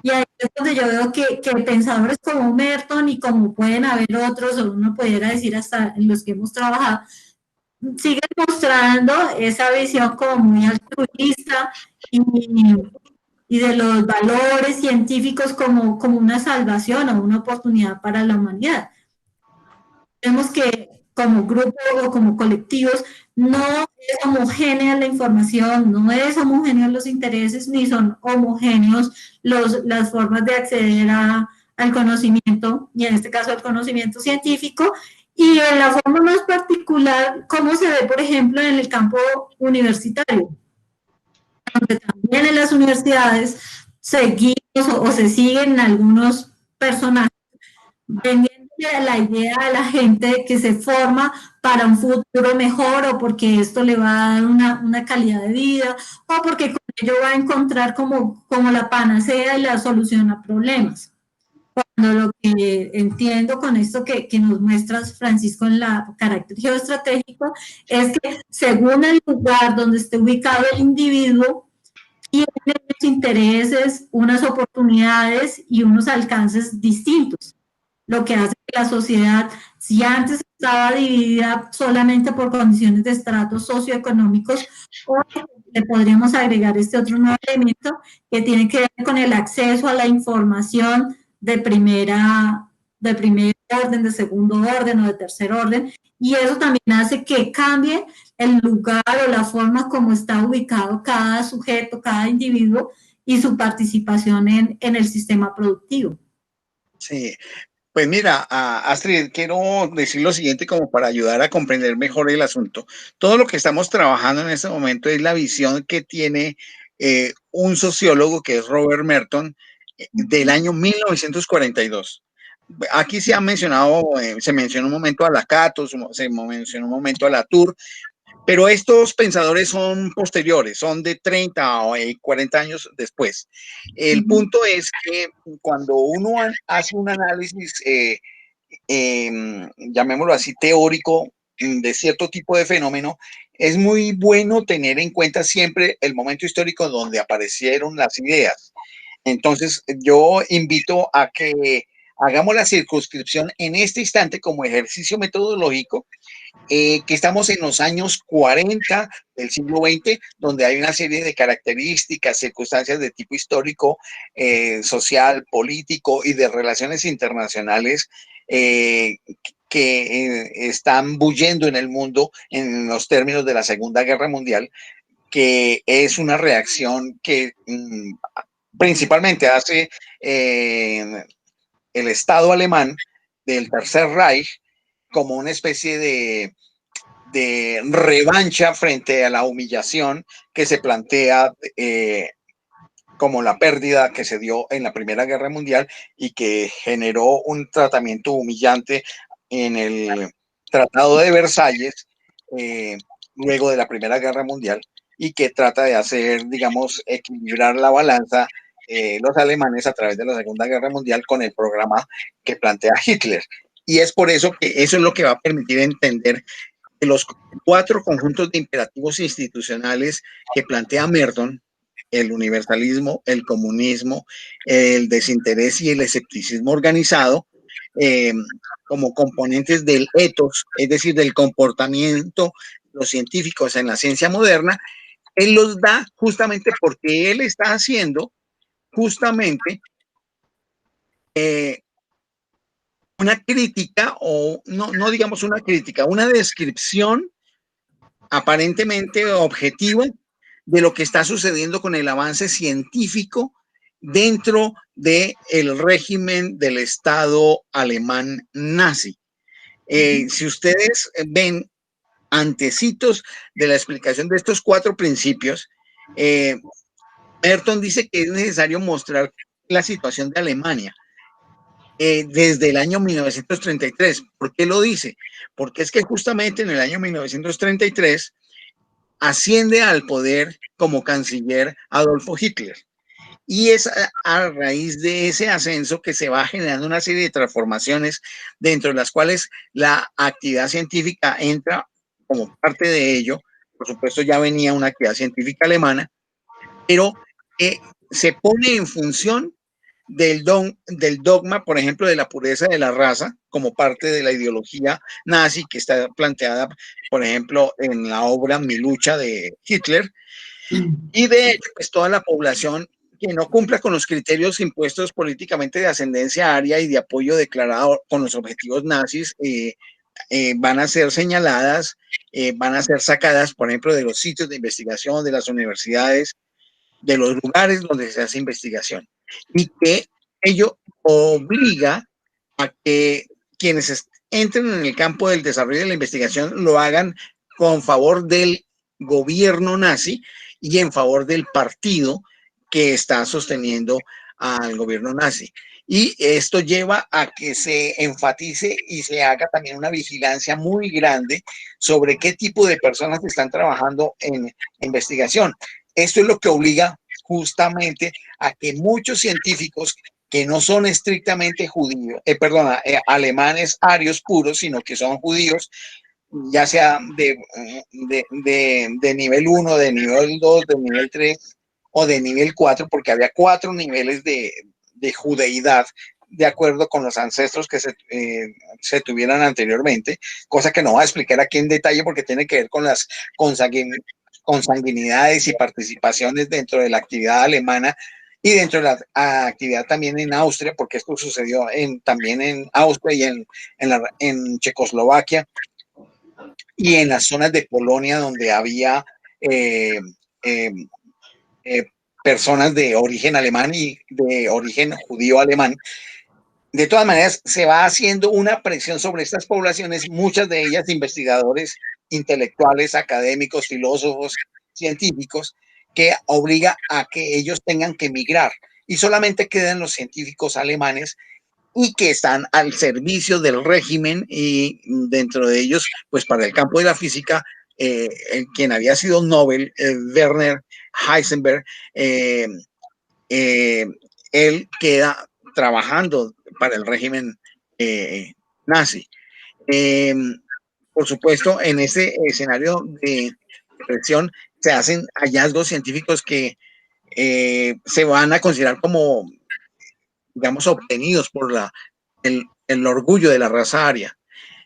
Y ahí es donde yo veo que pensadores como Merton y como pueden haber otros, o uno pudiera decir hasta en los que hemos trabajado, siguen mostrando esa visión como muy altruista y de los valores científicos como una salvación o una oportunidad para la humanidad. Vemos que como grupo o como colectivos no es homogénea la información, no es homogéneo los intereses, ni son homogéneos las formas de acceder al conocimiento, y en este caso al conocimiento científico, y en la forma más particular, cómo se ve, por ejemplo, en el campo universitario, donde también en las universidades seguimos o se siguen algunos personajes vendiendo la idea de la gente que se forma para un futuro mejor o porque esto le va a dar una calidad de vida o porque con ello va a encontrar como la panacea y la solución a problemas. Cuando lo que entiendo con esto que nos muestras, Francisco, en la carácter geoestratégico, es que según el lugar donde esté ubicado el individuo, tiene unos intereses, unas oportunidades y unos alcances distintos. Lo que hace que la sociedad, si antes estaba dividida solamente por condiciones de estratos socioeconómicos, hoy le podríamos agregar este otro nuevo elemento que tiene que ver con el acceso a la información de primer orden, de segundo orden o de tercer orden, y eso también hace que cambie el lugar o la forma como está ubicado cada sujeto, cada individuo y su participación en el sistema productivo. Sí, pues mira, Astrid, quiero decir lo siguiente como para ayudar a comprender mejor el asunto. Todo lo que estamos trabajando en este momento es la visión que tiene un sociólogo que es Robert Merton del año 1942. Aquí se ha mencionado, se mencionó un momento a Lakatos, se mencionó un momento a Latour, pero estos pensadores son posteriores, son de 30 o 40 años después. El punto es que cuando uno hace un análisis, llamémoslo así, teórico de cierto tipo de fenómeno, es muy bueno tener en cuenta siempre el momento histórico donde aparecieron las ideas. Entonces, yo invito a que hagamos la circunscripción en este instante como ejercicio metodológico, que estamos en los años 40 del siglo XX, donde hay una serie de características, circunstancias de tipo histórico, social, político y de relaciones internacionales que están bullendo en el mundo en los términos de la Segunda Guerra Mundial, que es una reacción que principalmente hace el Estado alemán del Tercer Reich como una especie de revancha frente a la humillación que se plantea como la pérdida que se dio en la Primera Guerra Mundial y que generó un tratamiento humillante en el Tratado de Versalles luego de la Primera Guerra Mundial, y que trata de hacer, digamos, equilibrar la balanza los alemanes a través de la Segunda Guerra Mundial con el programa que plantea Hitler. Y es por eso que eso es lo que va a permitir entender que los 4 conjuntos de imperativos institucionales que plantea Merton, el universalismo, el comunismo, el desinterés y el escepticismo organizado, como componentes del ethos, es decir, del comportamiento de los científicos en la ciencia moderna, él los da justamente porque él está haciendo justamente una crítica, o no digamos una crítica, una descripción aparentemente objetiva de lo que está sucediendo con el avance científico dentro del régimen del Estado alemán nazi. Si ustedes ven antecitos de la explicación de estos 4 principios, Merton dice que es necesario mostrar la situación de Alemania desde el año 1933. ¿Por qué lo dice? Porque es que justamente en el año 1933 asciende al poder como canciller Adolfo Hitler. Y es a raíz de ese ascenso que se va generando una serie de transformaciones dentro de las cuales la actividad científica entra como parte de ello. Por supuesto, ya venía una actividad científica alemana, pero se pone en función del dogma, por ejemplo, de la pureza de la raza, como parte de la ideología nazi que está planteada, por ejemplo, en la obra Mi lucha de Hitler. Y de hecho, pues toda la población que no cumpla con los criterios impuestos políticamente de ascendencia aria y de apoyo declarado con los objetivos nazis, van a ser señaladas, van a ser sacadas, por ejemplo, de los sitios de investigación, de las universidades, de los lugares donde se hace investigación. Y que ello obliga a que quienes entren en el campo del desarrollo de la investigación lo hagan con favor del gobierno nazi y en favor del partido que está sosteniendo al gobierno nazi. Y esto lleva a que se enfatice y se haga también una vigilancia muy grande sobre qué tipo de personas están trabajando en investigación. Esto es lo que obliga justamente a que muchos científicos que no son estrictamente judíos, alemanes arios puros, sino que son judíos, ya sea de nivel 1, de nivel 2, de nivel 3 o de nivel 4, porque había 4 niveles de judeidad, de acuerdo con los ancestros que se tuvieran anteriormente, cosa que no voy a explicar aquí en detalle porque tiene que ver con las consanguinidades y participaciones dentro de la actividad alemana y dentro de la actividad también en Austria, porque esto sucedió también en Austria y en Checoslovaquia y en las zonas de Polonia donde había eh, eh, eh, personas de origen alemán y de origen judío alemán. De todas maneras, se va haciendo una presión sobre estas poblaciones, muchas de ellas investigadores intelectuales, académicos, filósofos, científicos, que obliga a que ellos tengan que migrar y solamente quedan los científicos alemanes y que están al servicio del régimen y dentro de ellos, pues para el campo de la física, quien había sido Nobel, Werner Heisenberg, él queda trabajando para el régimen nazi. Por supuesto, en ese escenario de presión se hacen hallazgos científicos que se van a considerar como, digamos, obtenidos por el orgullo de la raza aria.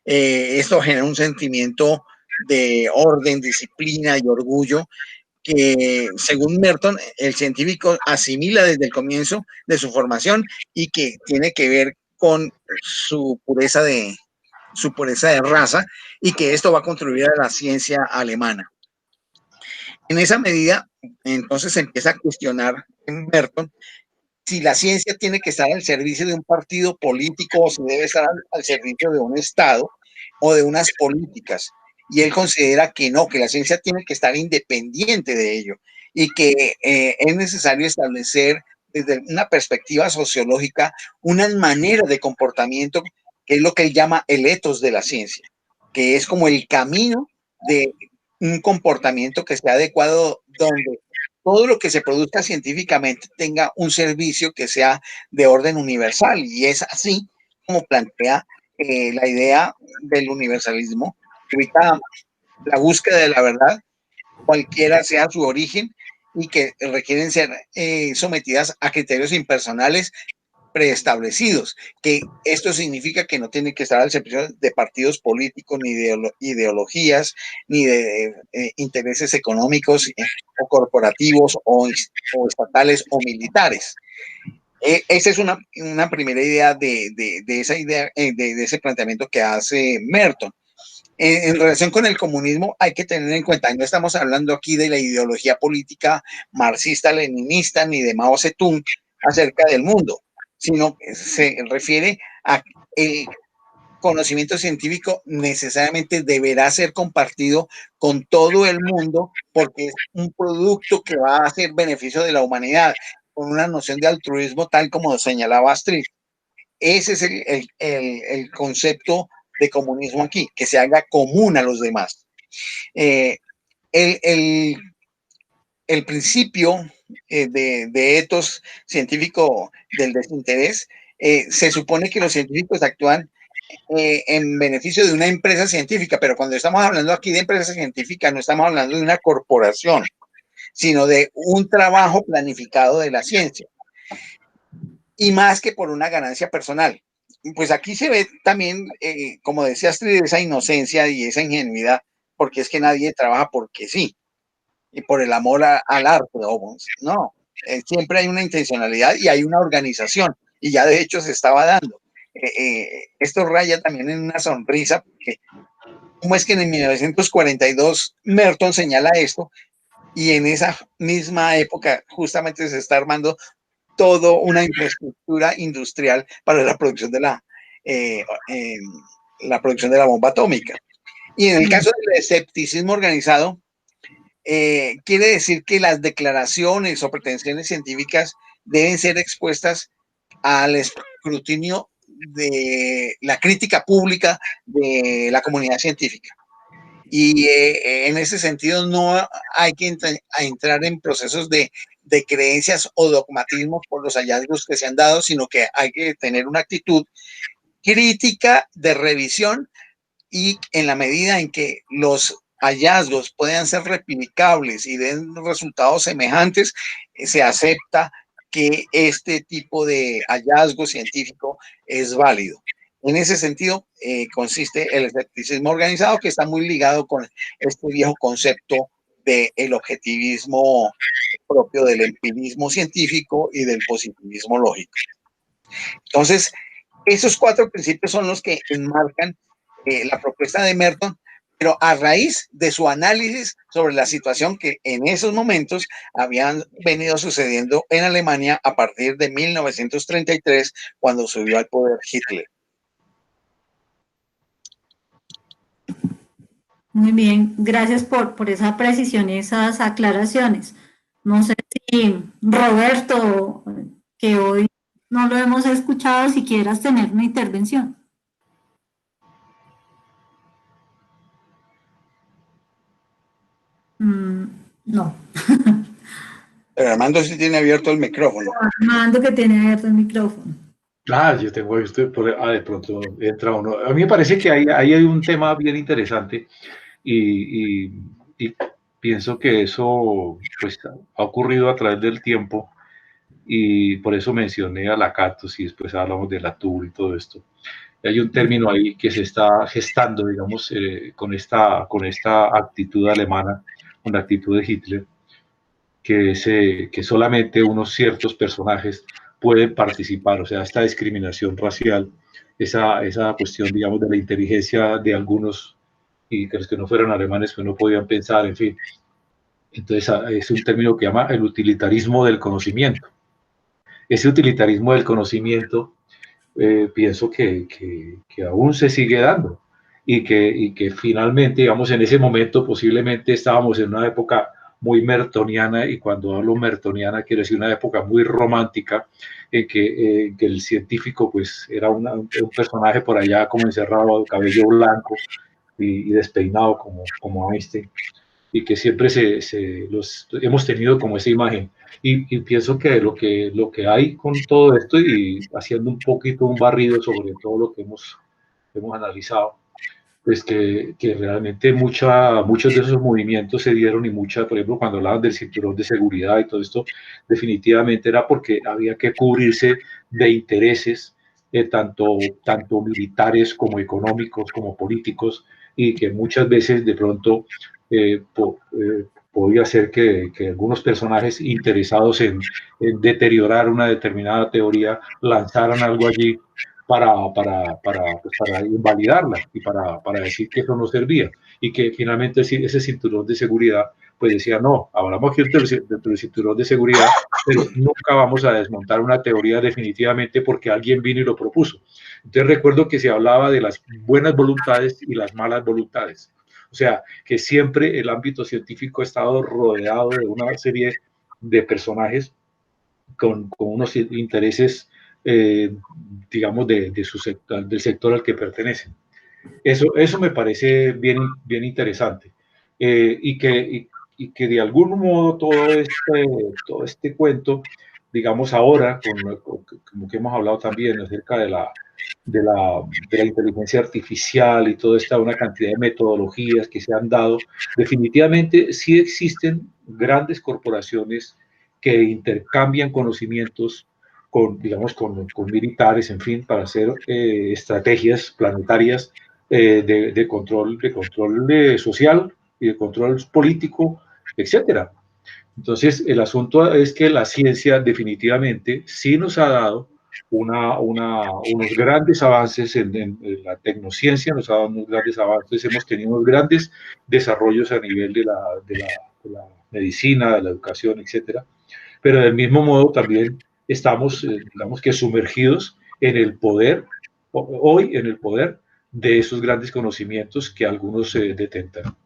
Esto genera un sentimiento de orden, disciplina y orgullo que, según Merton, el científico asimila desde el comienzo de su formación y que tiene que ver con su pureza de raza y que esto va a contribuir a la ciencia alemana. En esa medida, entonces se empieza a cuestionar en Merton si la ciencia tiene que estar al servicio de un partido político o si debe estar al servicio de un Estado o de unas políticas. Y él considera que no, que la ciencia tiene que estar independiente de ello y que es necesario establecer desde una perspectiva sociológica una manera de comportamiento que es lo que él llama el ethos de la ciencia, que es como el camino de un comportamiento que sea adecuado donde todo lo que se produzca científicamente tenga un servicio que sea de orden universal. Y es así como plantea la idea del universalismo, que evita la búsqueda de la verdad, cualquiera sea su origen, y que requieren ser sometidas a criterios impersonales preestablecidos, que esto significa que no tiene que estar al servicio de partidos políticos, ni de ideologías, ni de intereses económicos o corporativos o estatales o militares. Esa es una primera idea de esa idea, de ese planteamiento que hace Merton. En relación con el comunismo hay que tener en cuenta, no estamos hablando aquí de la ideología política marxista-leninista ni de Mao Zedong acerca del mundo, sino que se refiere a el conocimiento científico necesariamente deberá ser compartido con todo el mundo porque es un producto que va a hacer beneficio de la humanidad, con una noción de altruismo tal como señalaba Astrid. Ese es el concepto de comunismo aquí, que se haga común a los demás. El principio de ethos científico del desinterés, se supone que los científicos actúan en beneficio de una empresa científica, pero cuando estamos hablando aquí de empresa científica no estamos hablando de una corporación, sino de un trabajo planificado de la ciencia, y más que por una ganancia personal. Pues aquí se ve también, como decía Astrid, esa inocencia y esa ingenuidad, porque es que nadie trabaja porque sí, y por el amor al arte, no, siempre hay una intencionalidad y hay una organización, y ya de hecho se estaba dando. Esto raya también en una sonrisa, porque cómo es que en 1942 Merton señala esto, y en esa misma época justamente se está armando toda una infraestructura industrial para la producción de la producción de la bomba atómica. Y en el caso del escepticismo organizado, quiere decir que las declaraciones o pretensiones científicas deben ser expuestas al escrutinio de la crítica pública de la comunidad científica. Y en ese sentido no hay que entrar en procesos de creencias o dogmatismo por los hallazgos que se han dado, sino que hay que tener una actitud crítica de revisión, y en la medida en que los hallazgos puedan ser replicables y den resultados semejantes, se acepta que este tipo de hallazgo científico es válido. En ese sentido, consiste el escepticismo organizado, que está muy ligado con este viejo concepto del objetivismo propio del empirismo científico y del positivismo lógico. Entonces, esos 4 principios son los que enmarcan la propuesta de Merton, pero a raíz de su análisis sobre la situación que en esos momentos habían venido sucediendo en Alemania a partir de 1933, cuando subió al poder Hitler. Muy bien, gracias por esa precisión y esas aclaraciones. No sé si Roberto, que hoy no lo hemos escuchado, si quieras tener una intervención. No. Pero Armando sí tiene abierto el micrófono. Armando que tiene abierto el micrófono. Claro, yo tengo esto, de pronto entra uno. A mí me parece que ahí hay un tema bien interesante y pienso que eso pues, ha ocurrido a través del tiempo, y por eso mencioné a Lakatos y después hablamos de Latour y todo esto. Hay un término ahí que se está gestando, digamos, con esta actitud alemana, con la actitud de Hitler, que solamente unos ciertos personajes pueden participar, o sea, esta discriminación racial, esa cuestión, digamos, de la inteligencia de algunos, y que los que no fueran alemanes pues no podían pensar, en fin. Entonces es un término que llama el utilitarismo del conocimiento. Ese utilitarismo del conocimiento pienso que aún se sigue dando, y que finalmente, digamos, en ese momento posiblemente estábamos en una época muy mertoniana, y cuando hablo mertoniana quiero decir una época muy romántica, en que el científico pues era un personaje por allá como encerrado, cabello blanco y despeinado como Einstein, y que siempre los hemos tenido como esa imagen. Y pienso que lo que hay con todo esto, y haciendo un poquito un barrido sobre todo lo que hemos analizado, pues que realmente muchos de esos movimientos se dieron, y por ejemplo, cuando hablaban del cinturón de seguridad y todo esto, definitivamente era porque había que cubrirse de intereses, tanto militares como económicos, como políticos, y que muchas veces de pronto podía ser que algunos personajes interesados en deteriorar una determinada teoría lanzaran algo allí para invalidarla y para decir que eso no servía, y que finalmente ese cinturón de seguridad pues decía, no, hablamos aquí del cinturón de seguridad, pero nunca vamos a desmontar una teoría definitivamente porque alguien vino y lo propuso. Entonces recuerdo que se hablaba de las buenas voluntades y las malas voluntades. O sea, que siempre el ámbito científico ha estado rodeado de una serie de personajes con unos intereses, digamos, su sector, del sector al que pertenecen. Eso me parece bien interesante. Y que de algún modo todo este cuento, digamos ahora, como que hemos hablado también acerca de la inteligencia artificial y toda una cantidad de metodologías que se han dado, definitivamente sí existen grandes corporaciones que intercambian conocimientos digamos, con militares, en fin, para hacer estrategias planetarias de control social y de control político, etcétera. Entonces, el asunto es que la ciencia definitivamente sí nos ha dado unos grandes avances en la tecnociencia, nos ha dado unos grandes avances, hemos tenido unos grandes desarrollos a nivel de la medicina, de la educación, etcétera. Pero del mismo modo también estamos, digamos que sumergidos en el poder, hoy en el poder de esos grandes conocimientos que algunos detentan.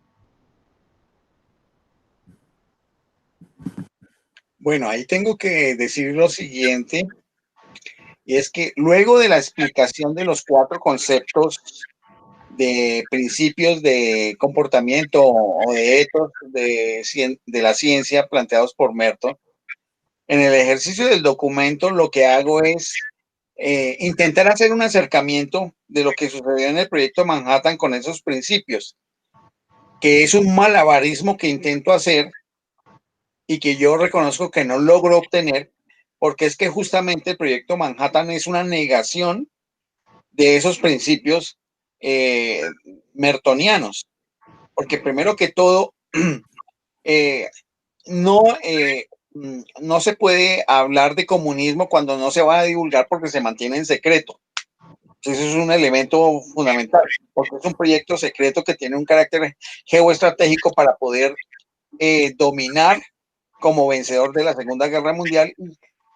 Bueno, ahí tengo que decir lo siguiente, y es que luego de la explicación de los 4 conceptos de principios de comportamiento o de etos de la ciencia planteados por Merton, en el ejercicio del documento lo que hago es intentar hacer un acercamiento de lo que sucedió en el proyecto Manhattan con esos principios, que es un malabarismo que intento hacer y que yo reconozco que no logro obtener, porque es que justamente el proyecto Manhattan es una negación de esos principios mertonianos, porque primero que todo, no, no se puede hablar de comunismo cuando no se va a divulgar porque se mantiene en secreto. Entonces es un elemento fundamental, porque es un proyecto secreto que tiene un carácter geoestratégico para poder dominar como vencedor de la Segunda Guerra Mundial.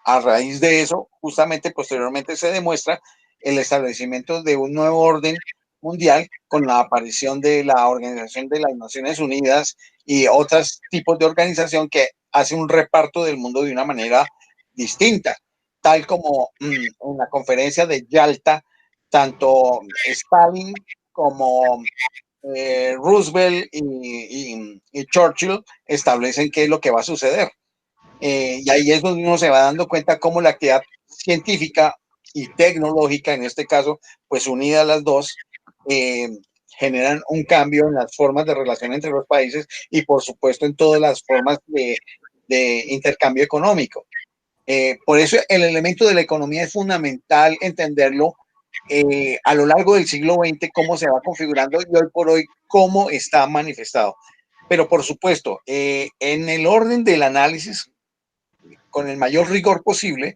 A raíz de eso, justamente posteriormente se demuestra el establecimiento de un nuevo orden mundial con la aparición de la Organización de las Naciones Unidas y otros tipos de organización que hace un reparto del mundo de una manera distinta, tal como en la conferencia de Yalta, tanto Stalin como Roosevelt y Churchill establecen qué es lo que va a suceder. Y ahí es donde uno se va dando cuenta cómo la actividad científica y tecnológica, en este caso, pues unidas las dos, generan un cambio en las formas de relación entre los países y por supuesto en todas las formas de intercambio económico. Por eso el elemento de la economía es fundamental entenderlo a lo largo del siglo XX, cómo se va configurando y hoy por hoy cómo está manifestado. Pero por supuesto, en el orden del análisis, con el mayor rigor posible,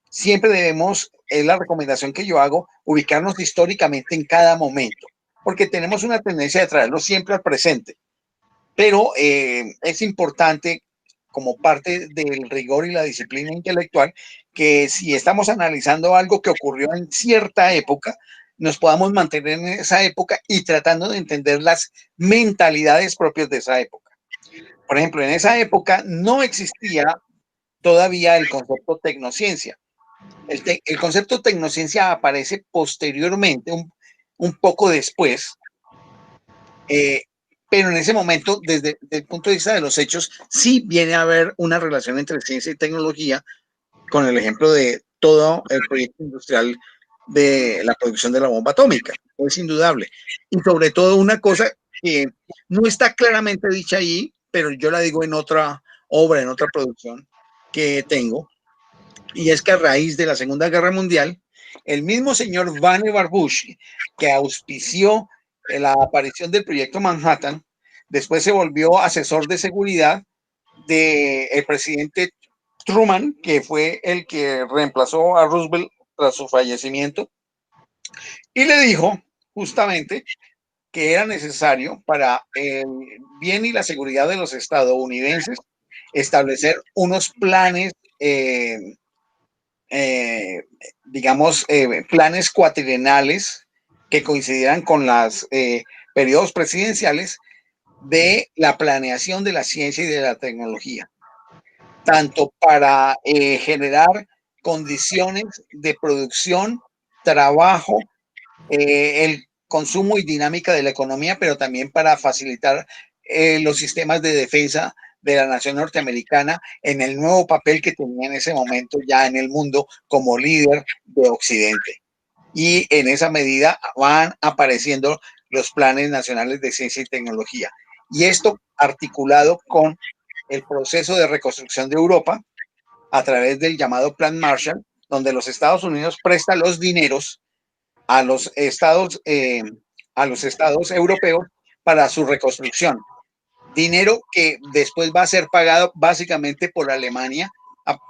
siempre debemos, es la recomendación que yo hago, ubicarnos históricamente en cada momento, porque tenemos una tendencia de traerlo siempre al presente. Pero es importante, como parte del rigor y la disciplina intelectual, que si estamos analizando algo que ocurrió en cierta época, nos podamos mantener en esa época y tratando de entender las mentalidades propias de esa época. Por ejemplo, en esa época no existía todavía el concepto tecnociencia. El concepto tecnociencia aparece posteriormente, un poco después, pero en ese momento, desde el punto de vista de los hechos, sí viene a haber una relación entre ciencia y tecnología, con el ejemplo de todo el proyecto industrial de la producción de la bomba atómica. Es indudable. Y sobre todo una cosa que no está claramente dicha ahí, pero yo la digo en otra obra, en otra producción que tengo, y es que a raíz de la Segunda Guerra Mundial, el mismo señor Vannevar Bush, que auspició la aparición del proyecto Manhattan, después se volvió asesor de seguridad del presidente Truman, que fue el que reemplazó a Roosevelt tras su fallecimiento, y le dijo justamente que era necesario para el bien y la seguridad de los estadounidenses establecer unos planes digamos, planes cuatrienales que coincidieran con los periodos presidenciales de la planeación de la ciencia y de la tecnología, tanto para generar condiciones de producción, trabajo, el consumo y dinámica de la economía, pero también para facilitar los sistemas de defensa de la nación norteamericana en el nuevo papel que tenía en ese momento ya en el mundo como líder de Occidente. Y en esa medida van apareciendo los planes nacionales de ciencia y tecnología. Y esto articulado con el proceso de reconstrucción de Europa a través del llamado Plan Marshall, donde los Estados Unidos presta los dineros a los estados europeos para su reconstrucción. Dinero que después va a ser pagado básicamente por Alemania.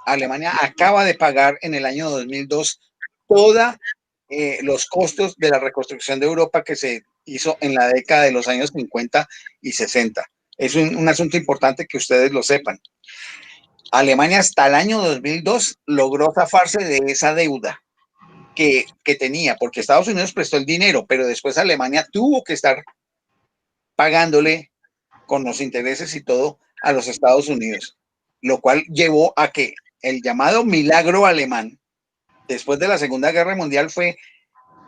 Alemania acaba de pagar en el año 2002 todos los costos de la reconstrucción de Europa que se hizo en la década de los años 50 y 60. Es un asunto importante que ustedes lo sepan. Alemania hasta el año 2002 logró zafarse de esa deuda que tenía, porque Estados Unidos prestó el dinero, pero después Alemania tuvo que estar pagándole con los intereses y todo a los Estados Unidos, lo cual llevó a que el llamado milagro alemán después de la Segunda Guerra Mundial fue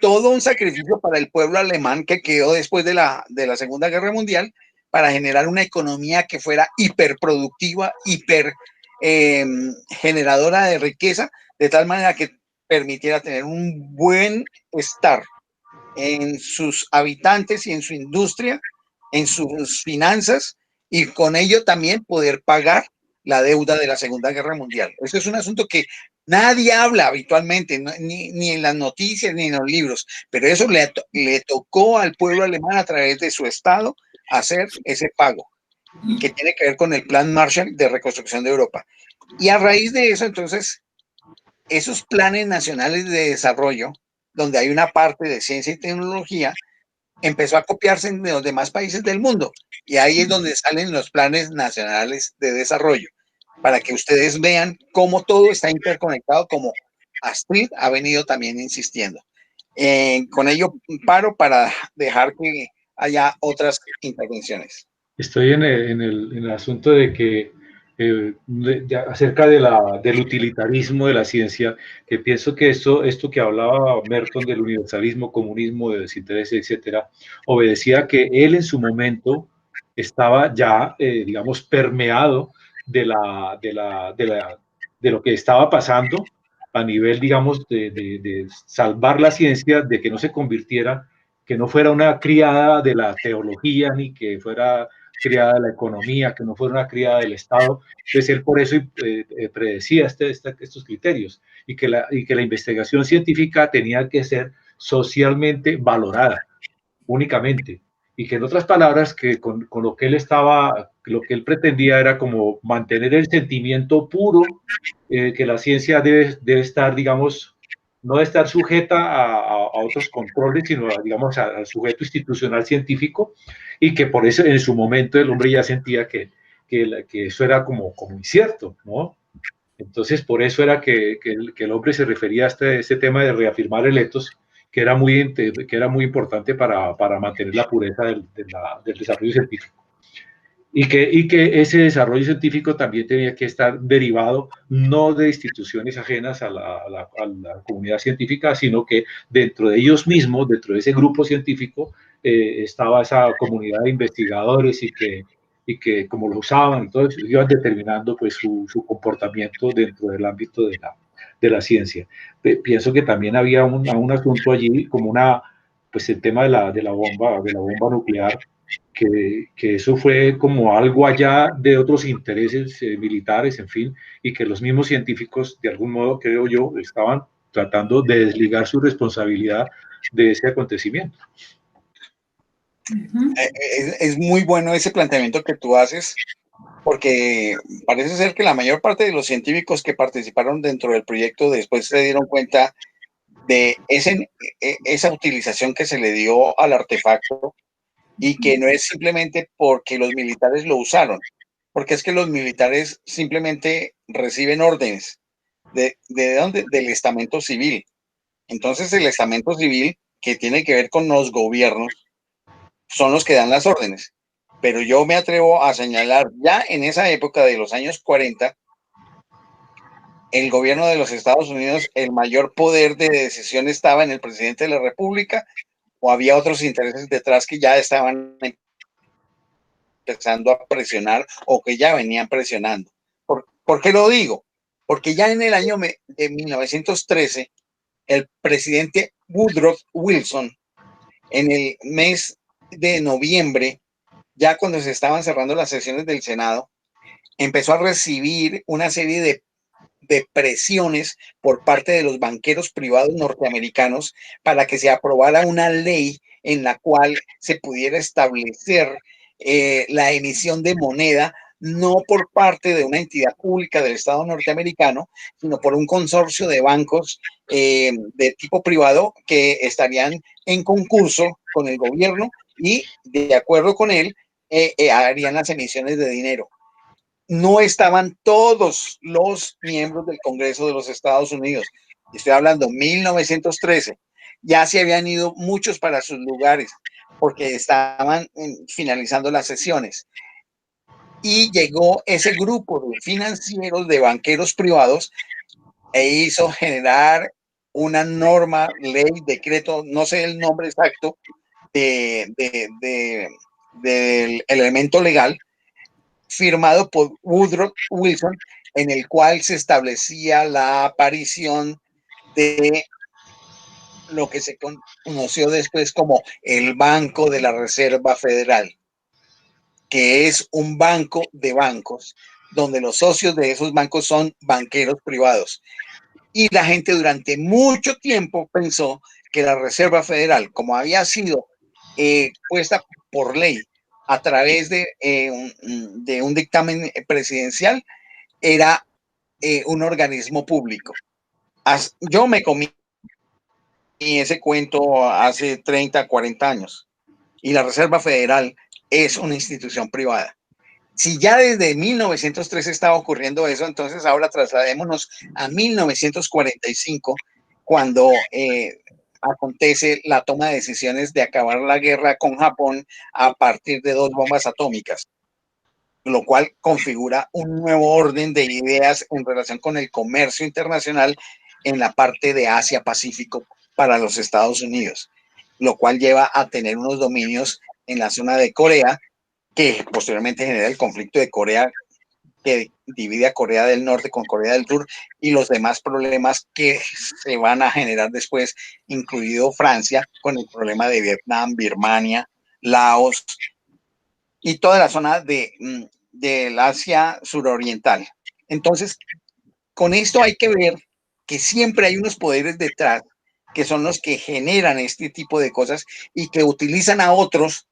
todo un sacrificio para el pueblo alemán que quedó después de la Segunda Guerra Mundial para generar una economía que fuera hiperproductiva, generadora de riqueza, de tal manera que permitiera tener un buen estar en sus habitantes y en su industria, en sus finanzas, y con ello también poder pagar la deuda de la Segunda Guerra Mundial. Eso es un asunto que nadie habla habitualmente, ni en las noticias ni en los libros, pero eso le tocó al pueblo alemán a través de su Estado hacer ese pago, que tiene que ver con el Plan Marshall de reconstrucción de Europa. Y a raíz de eso, entonces, esos planes nacionales de desarrollo, donde hay una parte de ciencia y tecnología, empezó a copiarse en los demás países del mundo. Y ahí es donde salen los planes nacionales de desarrollo, para que ustedes vean cómo todo está interconectado, como Astrid ha venido también insistiendo. Con ello paro para dejar que haya otras intervenciones. Estoy en el asunto de que acerca del utilitarismo de la ciencia, que pienso que esto que hablaba Merton del universalismo, comunismo, de desinterés, etcétera, obedecía a que él en su momento estaba ya, digamos, permeado de lo que estaba pasando a nivel, digamos, de salvar la ciencia, de que no se convirtiera, que no fuera una criada de la teología, ni que fuera criada de la economía, que no fuera una criada del Estado. Entonces él por eso predecía estos criterios y que la investigación científica tenía que ser socialmente valorada únicamente, y que en otras palabras, que con lo que él pretendía era como mantener el sentimiento puro, que la ciencia debe estar, digamos, no debe estar sujeta a otros controles, sino, digamos, al sujeto institucional científico, y que por eso en su momento el hombre ya sentía que eso era como incierto, ¿no? Entonces, por eso era que el hombre se refería a este tema de reafirmar el ethos, que era muy importante para mantener la pureza del desarrollo científico. Y que ese desarrollo científico también tenía que estar derivado no de instituciones ajenas a la comunidad científica, sino que dentro de ellos mismos, dentro de ese grupo científico, estaba esa comunidad de investigadores y que como lo usaban, entonces iban determinando pues su comportamiento dentro del ámbito de la ciencia. Pienso que también había un asunto allí como pues el tema de la bomba nuclear, que eso fue como algo allá de otros intereses militares, en fin, y que los mismos científicos, de algún modo, creo yo, estaban tratando de desligar su responsabilidad de ese acontecimiento. Es muy bueno ese planteamiento que tú haces, porque parece ser que la mayor parte de los científicos que participaron dentro del proyecto después se dieron cuenta de esa utilización que se le dio al artefacto, y que no es simplemente porque los militares lo usaron, porque es que los militares simplemente reciben órdenes. ¿De dónde? Del estamento civil. Entonces el estamento civil, que tiene que ver con los gobiernos, son los que dan las órdenes. Pero yo me atrevo a señalar, ya en esa época de los años 40, el gobierno de los Estados Unidos, el mayor poder de decisión estaba en el presidente de la República, o había otros intereses detrás que ya estaban empezando a presionar o que ya venían presionando. ¿Por qué lo digo? Porque ya en el año de 1913, el presidente Woodrow Wilson, en el mes de noviembre, ya cuando se estaban cerrando las sesiones del Senado, empezó a recibir una serie de presiones por parte de los banqueros privados norteamericanos para que se aprobara una ley en la cual se pudiera establecer la emisión de moneda, no por parte de una entidad pública del Estado norteamericano, sino por un consorcio de bancos de tipo privado que estarían en concurso con el gobierno y, de acuerdo con él, harían las emisiones de dinero. No estaban todos los miembros del Congreso de los Estados Unidos. Estoy hablando 1913. Ya se habían ido muchos para sus lugares porque estaban finalizando las sesiones. Y llegó ese grupo de financieros, de banqueros privados, e hizo generar una norma, ley, decreto, no sé el nombre exacto, del elemento legal, firmado por Woodrow Wilson, en el cual se establecía la aparición de lo que se conoció después como el Banco de la Reserva Federal, que es un banco de bancos, donde los socios de esos bancos son banqueros privados. Y la gente durante mucho tiempo pensó que la Reserva Federal, como había sido puesta por ley a través de un dictamen presidencial, era un organismo público. Yo me comí ese cuento hace 30, 40 años, y la Reserva Federal es una institución privada. Si ya desde 1903 estaba ocurriendo eso, entonces ahora trasladémonos a 1945, cuando acontece la toma de decisiones de acabar la guerra con Japón a partir de 2 bombas atómicas, lo cual configura un nuevo orden de ideas en relación con el comercio internacional en la parte de Asia-Pacífico para los Estados Unidos, lo cual lleva a tener unos dominios en la zona de Corea, que posteriormente genera el conflicto de Corea, que divide a Corea del Norte con Corea del Sur, y los demás problemas que se van a generar después, incluido Francia, con el problema de Vietnam, Birmania, Laos y toda la zona del Asia suroriental. Entonces, con esto hay que ver que siempre hay unos poderes detrás que son los que generan este tipo de cosas y que utilizan a otros,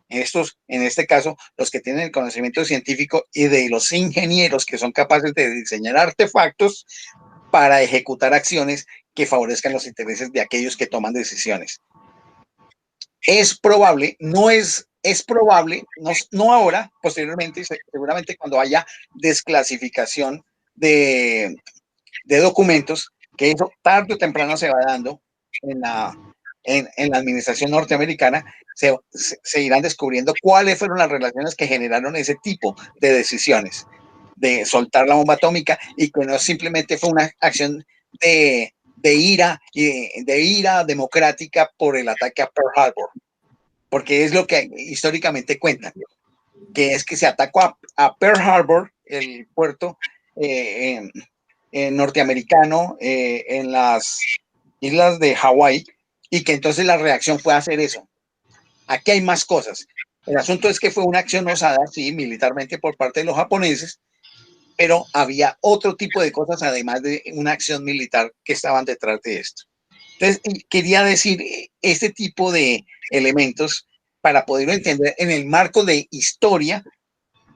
en este caso, los que tienen el conocimiento científico, y de los ingenieros que son capaces de diseñar artefactos para ejecutar acciones que favorezcan los intereses de aquellos que toman decisiones. Es probable, es probable, no ahora, posteriormente, seguramente cuando haya desclasificación de documentos, que eso tarde o temprano se va dando en la administración norteamericana, se irán descubriendo cuáles fueron las relaciones que generaron ese tipo de decisiones, de soltar la bomba atómica, y que no simplemente fue una acción de ira democrática por el ataque a Pearl Harbor, porque es lo que históricamente cuentan, que es que se atacó a Pearl Harbor, el puerto norteamericano en las islas de Hawái, y que entonces la reacción fue hacer eso. Aquí hay más cosas. El asunto es que fue una acción osada, sí, militarmente por parte de los japoneses, pero había otro tipo de cosas además de una acción militar que estaban detrás de esto. Entonces, quería decir este tipo de elementos para poderlo entender en el marco de historia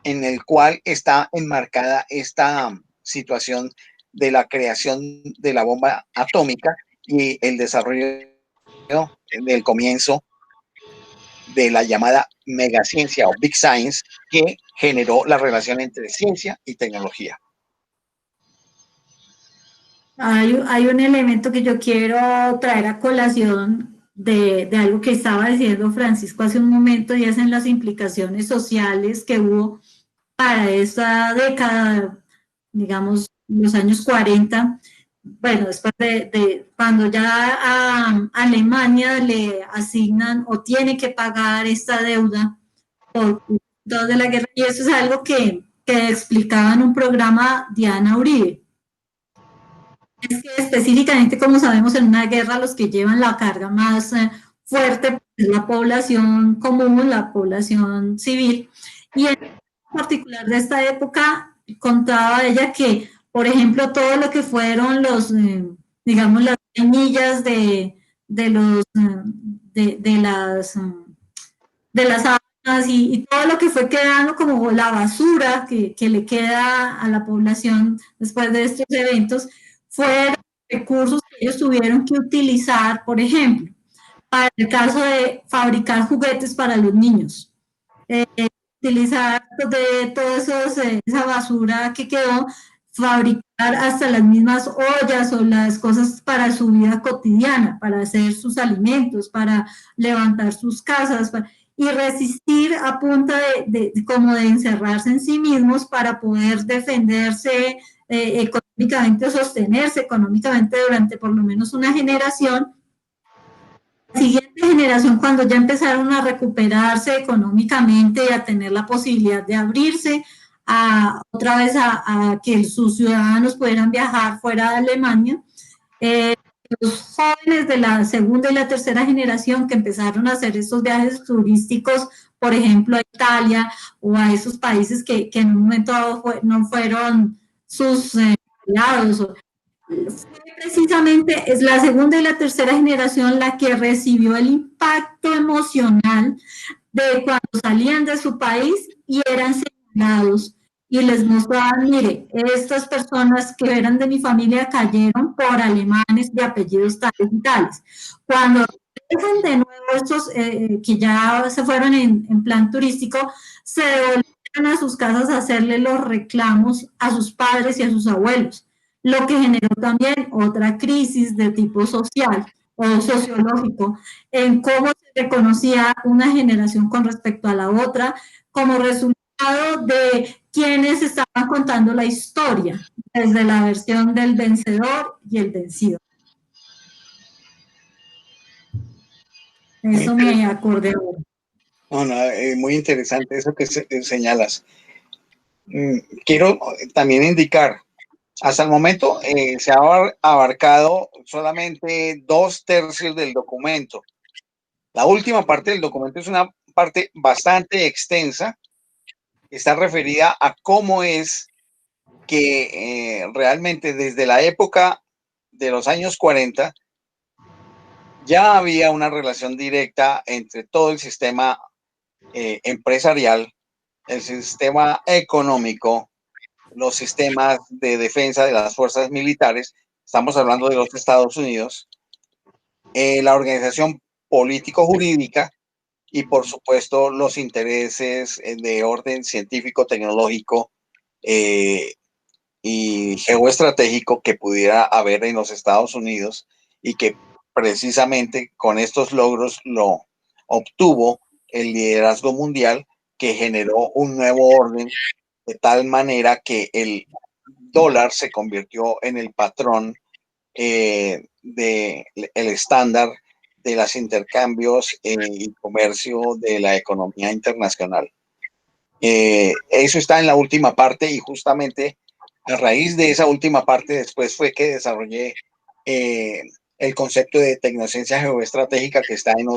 en el cual está enmarcada esta situación de la creación de la bomba atómica y el desarrollo del comienzo de la llamada megaciencia o Big Science, que generó la relación entre ciencia y tecnología. Hay un elemento que yo quiero traer a colación de algo que estaba diciendo Francisco hace un momento, y es en las implicaciones sociales que hubo para esta década, digamos, los años 40, bueno, después de cuando ya a Alemania le asignan o tiene que pagar esta deuda por toda de la guerra, y eso es algo que explicaba en un programa Diana Uribe. Es que específicamente, como sabemos, en una guerra los que llevan la carga más fuerte es la población común, la población civil, y en particular de esta época contaba ella que, por ejemplo, todo lo que fueron los, digamos, las semillas de las armas y todo lo que fue quedando como la basura que le queda a la población después de estos eventos, fueron recursos que ellos tuvieron que utilizar, por ejemplo, para el caso de fabricar juguetes para los niños. Utilizar de toda esa basura que quedó, fabricar hasta las mismas ollas o las cosas para su vida cotidiana, para hacer sus alimentos, para levantar sus casas, y resistir a punta como de encerrarse en sí mismos para poder defenderse económicamente económicamente o sostenerse económicamente durante por lo menos una generación. La siguiente generación, cuando ya empezaron a recuperarse económicamente y a tener la posibilidad de abrirse otra vez a que sus ciudadanos pudieran viajar fuera de Alemania, los jóvenes de la segunda y la tercera generación que empezaron a hacer estos viajes turísticos, por ejemplo, a Italia o a esos países que en un momento dado no fueron sus aliados. Precisamente es la segunda y la tercera generación la que recibió el impacto emocional de cuando salían de su país y eran señalados y les mostraban, mire, estas personas que eran de mi familia cayeron por alemanes de apellidos tales y tales. Cuando regresan de nuevo estos que ya se fueron en plan turístico, se devolvieron a sus casas a hacerle los reclamos a sus padres y a sus abuelos, lo que generó también otra crisis de tipo social o sociológico en cómo se reconocía una generación con respecto a la otra como resultado de quienes estaban contando la historia, desde la versión del vencedor y el vencido. Eso me acordé ahora. No, muy interesante eso que señalas. Quiero también indicar, hasta el momento se ha abarcado solamente 2/3 del documento. La última parte del documento es una parte bastante extensa, está referida a cómo es que realmente desde la época de los años 40 ya había una relación directa entre todo el sistema empresarial, el sistema económico, los sistemas de defensa de las fuerzas militares, estamos hablando de los Estados Unidos, la organización político-jurídica y, por supuesto, los intereses de orden científico, tecnológico y geoestratégico que pudiera haber en los Estados Unidos y que precisamente con estos logros lo obtuvo el liderazgo mundial que generó un nuevo orden de tal manera que el dólar se convirtió en el patrón el estándar de los intercambios y comercio de la economía internacional. Eso está en la última parte y justamente a raíz de esa última parte después fue que desarrollé el concepto de tecnociencia geoestratégica que está en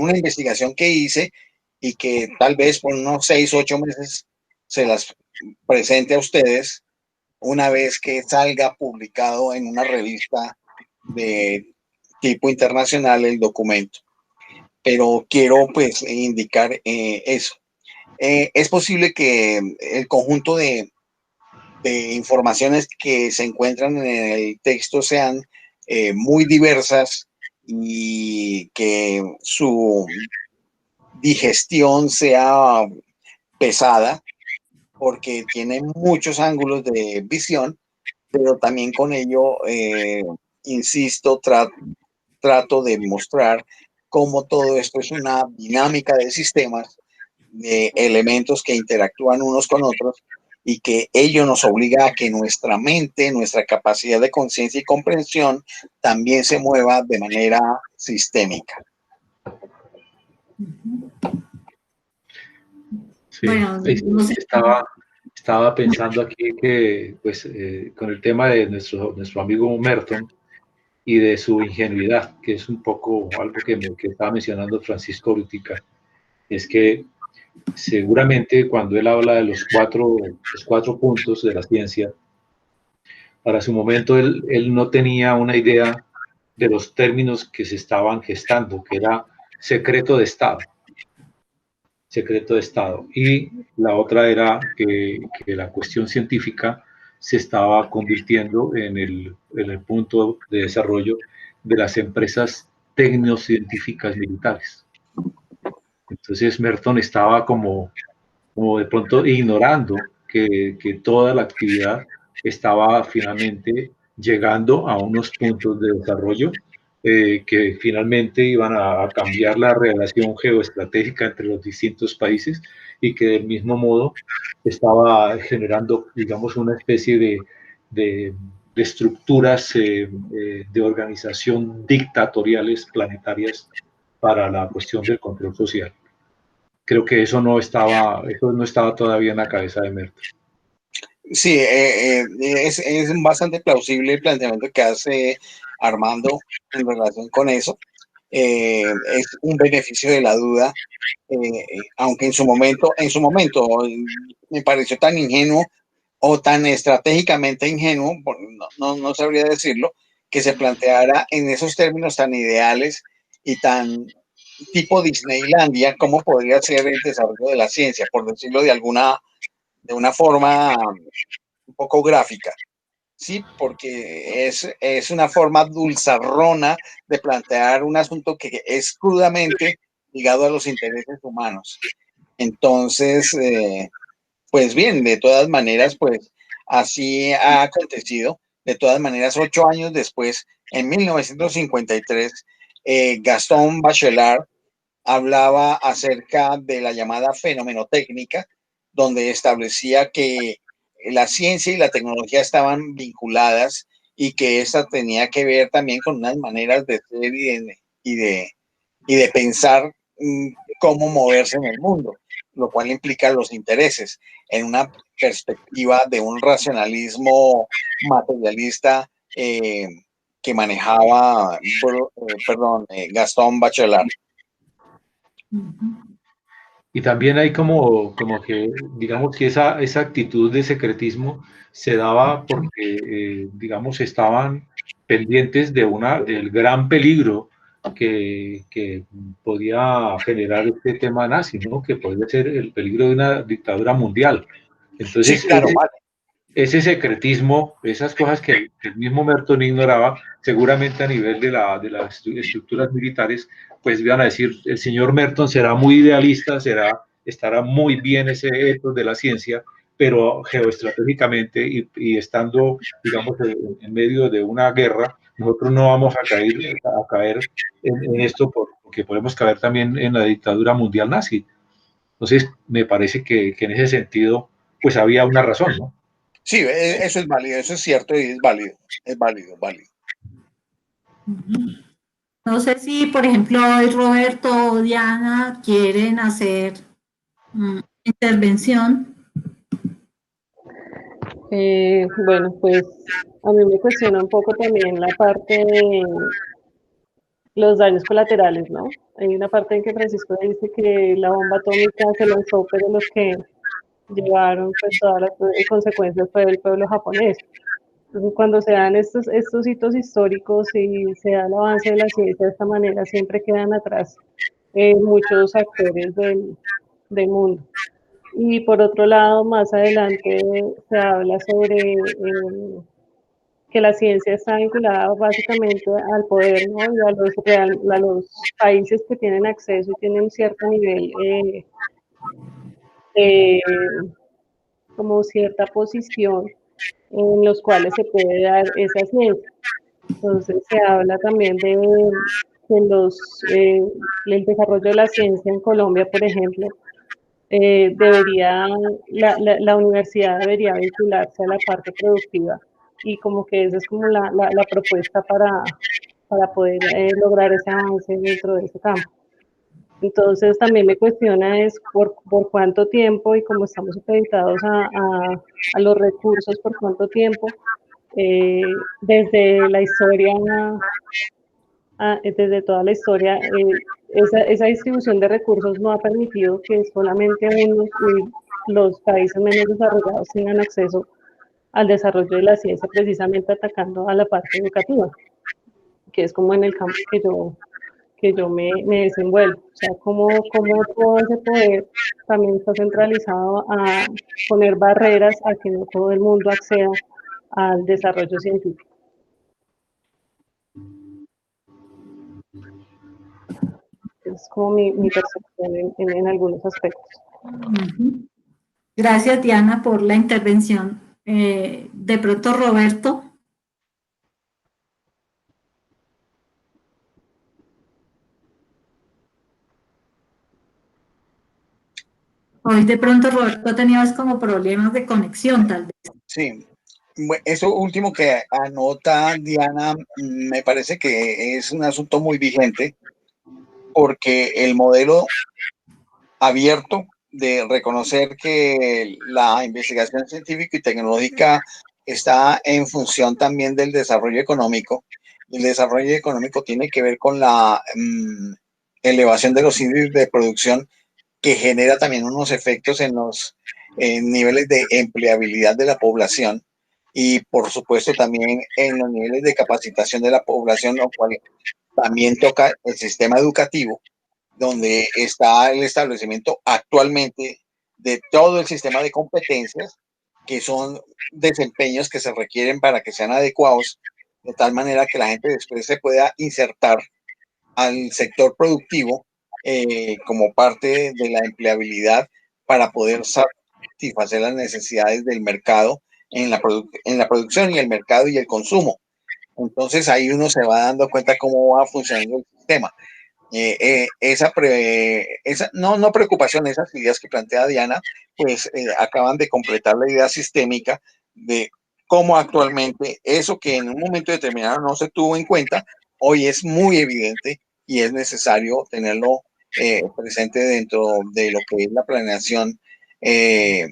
una investigación que hice y que tal vez por unos 6 u 8 meses se las presente a ustedes una vez que salga publicado en una revista de tipo internacional el documento. Pero quiero pues indicar eso. Es posible que el conjunto de informaciones que se encuentran en el texto sean muy diversas y que su digestión sea pesada porque tiene muchos ángulos de visión, pero también con ello, insisto, trato de mostrar cómo todo esto es una dinámica de sistemas, de elementos que interactúan unos con otros y que ello nos obliga a que nuestra mente, nuestra capacidad de conciencia y comprensión también se mueva de manera sistémica. Sí, Bueno, no sé. estaba pensando aquí que pues, con el tema de nuestro amigo Merton y de su ingenuidad, que es un poco algo que estaba mencionando Francisco Brutica, es que seguramente cuando él habla de los cuatro puntos de la ciencia, para su momento él no tenía una idea de los términos que se estaban gestando, que era secreto de Estado. Secreto de Estado. Y la otra era que la cuestión científica se estaba convirtiendo en el punto de desarrollo de las empresas tecnocientíficas militares. Entonces Merton estaba como de pronto ignorando que toda la actividad estaba finalmente llegando a unos puntos de desarrollo que finalmente iban a cambiar la relación geoestratégica entre los distintos países y que del mismo modo estaba generando, digamos, una especie de estructuras de organización dictatoriales planetarias para la cuestión del control social. Creo que eso no estaba todavía en la cabeza de Merton. Sí, es bastante plausible el planteamiento que hace Armando en relación con eso. Es un beneficio de la duda, aunque en su momento me pareció tan ingenuo o tan estratégicamente ingenuo, no sabría decirlo, que se planteara en esos términos tan ideales y tan tipo Disneylandia, cómo podría ser el desarrollo de la ciencia, por decirlo de una forma un poco gráfica. Sí, porque es una forma dulzarrona de plantear un asunto que es crudamente ligado a los intereses humanos. Entonces, pues bien, de todas maneras, pues así ha acontecido. De todas maneras, 8 años después, en 1953, Gaston Bachelard hablaba acerca de la llamada fenomenotécnica, donde establecía que la ciencia y la tecnología estaban vinculadas y que esta tenía que ver también con unas maneras de ser y de pensar cómo moverse en el mundo, lo cual implica los intereses en una perspectiva de un racionalismo materialista que manejaba Gaston Bachelard. Y también hay como que, digamos que esa actitud de secretismo se daba porque, digamos, estaban pendientes del gran peligro que podía generar este tema nazi, ¿no? Que podría ser el peligro de una dictadura mundial. Entonces, sí, claro, vale. Ese secretismo, esas cosas que el mismo Merton ignoraba, seguramente a nivel de las estructuras militares, pues iban a decir, el señor Merton será muy idealista, estará muy bien ese ethos de la ciencia, pero geoestratégicamente y estando, digamos, en medio de una guerra, nosotros no vamos a caer en esto porque podemos caer también en la dictadura mundial nazi. Entonces, me parece que en ese sentido, pues había una razón, ¿no? Sí, eso es válido, eso es cierto y es válido, válido. No sé si, por ejemplo, hoy Roberto o Diana quieren hacer intervención. Bueno, pues a mí me cuestiona un poco también la parte de los daños colaterales, ¿no? Hay una parte en que Francisco dice que la bomba atómica se lanzó, pero los que llevaron pues, todas las consecuencias fue el pueblo japonés. Entonces, cuando se dan estos hitos históricos y se da el avance de la ciencia de esta manera, siempre quedan atrás muchos actores del mundo. Y por otro lado, más adelante se habla sobre que la ciencia está vinculada básicamente al poder, ¿no? Y a los países que tienen acceso y tienen un cierto nivel como cierta posición en los cuales se puede dar esa ciencia. Entonces se habla también de que el desarrollo de la ciencia en Colombia, por ejemplo, la universidad debería vincularse a la parte productiva y como que esa es como la propuesta para poder lograr ese avance dentro de ese campo. Entonces también me cuestiona es por cuánto tiempo y como estamos supeditados a los recursos, por cuánto tiempo, desde la historia, desde toda la historia, esa distribución de recursos no ha permitido que solamente los países menos desarrollados tengan acceso al desarrollo de la ciencia, precisamente atacando a la parte educativa, que es como en el campo que yo me desenvuelvo. O sea, cómo todo ese poder también está centralizado a poner barreras a que no todo el mundo acceda al desarrollo científico. Es como mi percepción en algunos aspectos. Gracias, Diana, por la intervención. De pronto, Roberto. Hoy de pronto Roberto ha tenido como problemas de conexión, tal vez. Sí, eso último que anota Diana me parece que es un asunto muy vigente porque el modelo abierto de reconocer que la investigación científica y tecnológica está en función también del desarrollo económico. El desarrollo económico tiene que ver con la elevación de los índices de producción que genera también unos efectos en los niveles de empleabilidad de la población y por supuesto también en los niveles de capacitación de la población, lo cual también toca el sistema educativo, donde está el establecimiento actualmente de todo el sistema de competencias, que son desempeños que se requieren para que sean adecuados, de tal manera que la gente después se pueda insertar al sector productivo como parte de la empleabilidad para poder satisfacer las necesidades del mercado en la producción y el mercado y el consumo. Entonces ahí uno se va dando cuenta cómo va funcionando el sistema. No preocupación, esas ideas que plantea Diana, pues acaban de completar la idea sistémica de cómo actualmente eso que en un momento determinado no se tuvo en cuenta, hoy es muy evidente y es necesario tenerlo presente dentro de lo que es la planeación de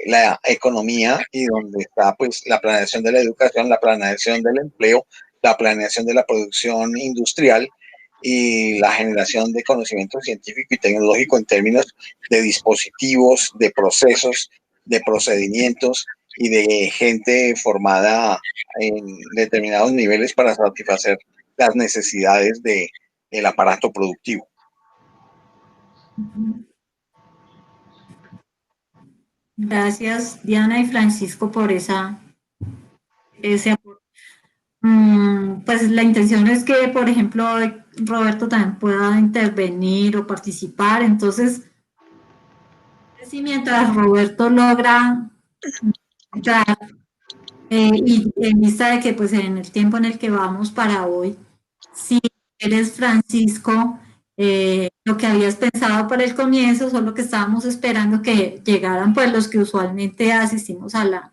la economía y donde está pues la planeación de la educación, la planeación del empleo, la planeación de la producción industrial y la generación de conocimiento científico y tecnológico en términos de dispositivos, de procesos, de procedimientos y de gente formada en determinados niveles para satisfacer las necesidades del aparato productivo. Gracias, Diana y Francisco, por ese aporte. Pues la intención es que, por ejemplo, Roberto también pueda intervenir o participar. Entonces, si mientras Roberto logra entrar, y en vista de que pues en el tiempo en el que vamos para hoy, si eres Francisco, lo que habías pensado para el comienzo, solo que estábamos esperando que llegaran pues los que usualmente asistimos a la...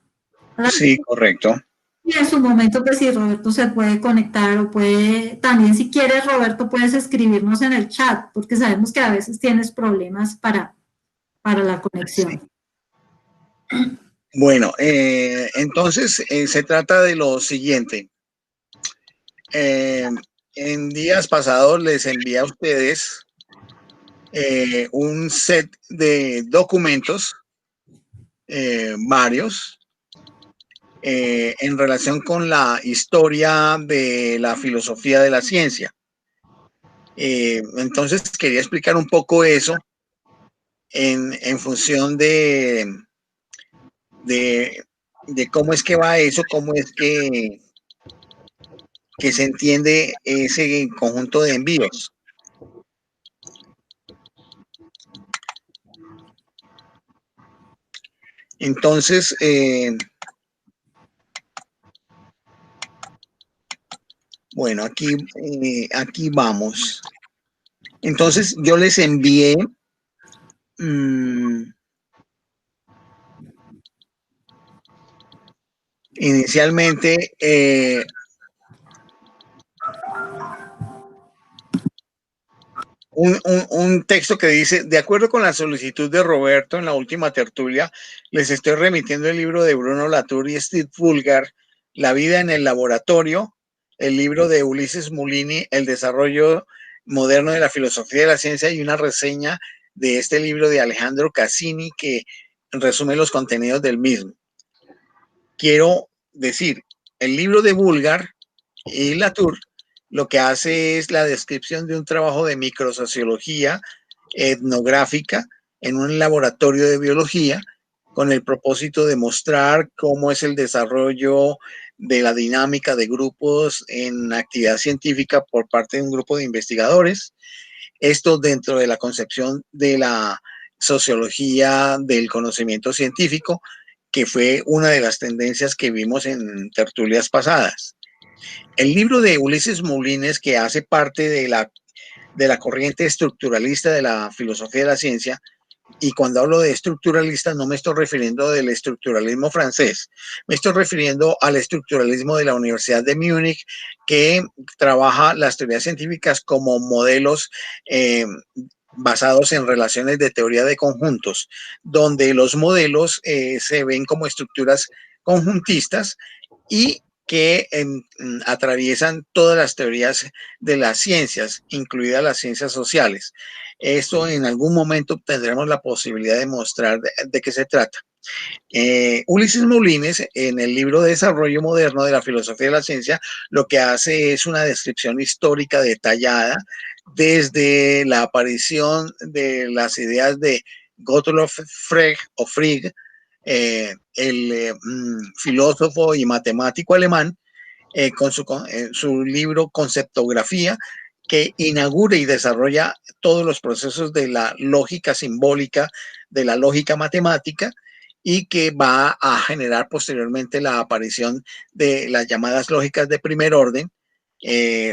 Sí, correcto. Y en su momento, pues si Roberto se puede conectar o puede, también si quieres, Roberto, puedes escribirnos en el chat, porque sabemos que a veces tienes problemas para la conexión. Sí. Bueno, entonces se trata de lo siguiente. En días pasados les envié a ustedes un set de documentos, varios, en relación con la historia de la filosofía de la ciencia. Entonces quería explicar un poco eso en función de cómo es que va eso, cómo es que se entiende ese conjunto de envíos. Entonces, bueno, aquí vamos. Entonces, yo les envié inicialmente un texto que dice: de acuerdo con la solicitud de Roberto en la última tertulia, les estoy remitiendo el libro de Bruno Latour y Steve Woolgar, La vida en el laboratorio, el libro de Ulises Mulini, El desarrollo moderno de la filosofía de la ciencia, y una reseña de este libro de Alejandro Cassini que resume los contenidos del mismo. Quiero decir, el libro de Woolgar y Latour lo que hace es la descripción de un trabajo de microsociología etnográfica en un laboratorio de biología con el propósito de mostrar cómo es el desarrollo de la dinámica de grupos en actividad científica por parte de un grupo de investigadores. Esto dentro de la concepción de la sociología del conocimiento científico, que fue una de las tendencias que vimos en tertulias pasadas. El libro de Ulises Molines, que hace parte de la corriente estructuralista de la filosofía de la ciencia, y cuando hablo de estructuralista no me estoy refiriendo del estructuralismo francés, me estoy refiriendo al estructuralismo de la Universidad de Múnich, que trabaja las teorías científicas como modelos basados en relaciones de teoría de conjuntos, donde los modelos se ven como estructuras conjuntistas y que atraviesan todas las teorías de las ciencias, incluidas las ciencias sociales. Esto en algún momento tendremos la posibilidad de mostrar de qué se trata. Ulises Moulines, en el libro Desarrollo Moderno de la Filosofía de la Ciencia, lo que hace es una descripción histórica detallada desde la aparición de las ideas de Gottlob Frege o Frege, el filósofo y matemático alemán, con su libro Conceptografía, que inaugura y desarrolla todos los procesos de la lógica simbólica, de la lógica matemática, y que va a generar posteriormente la aparición de las llamadas lógicas de primer orden,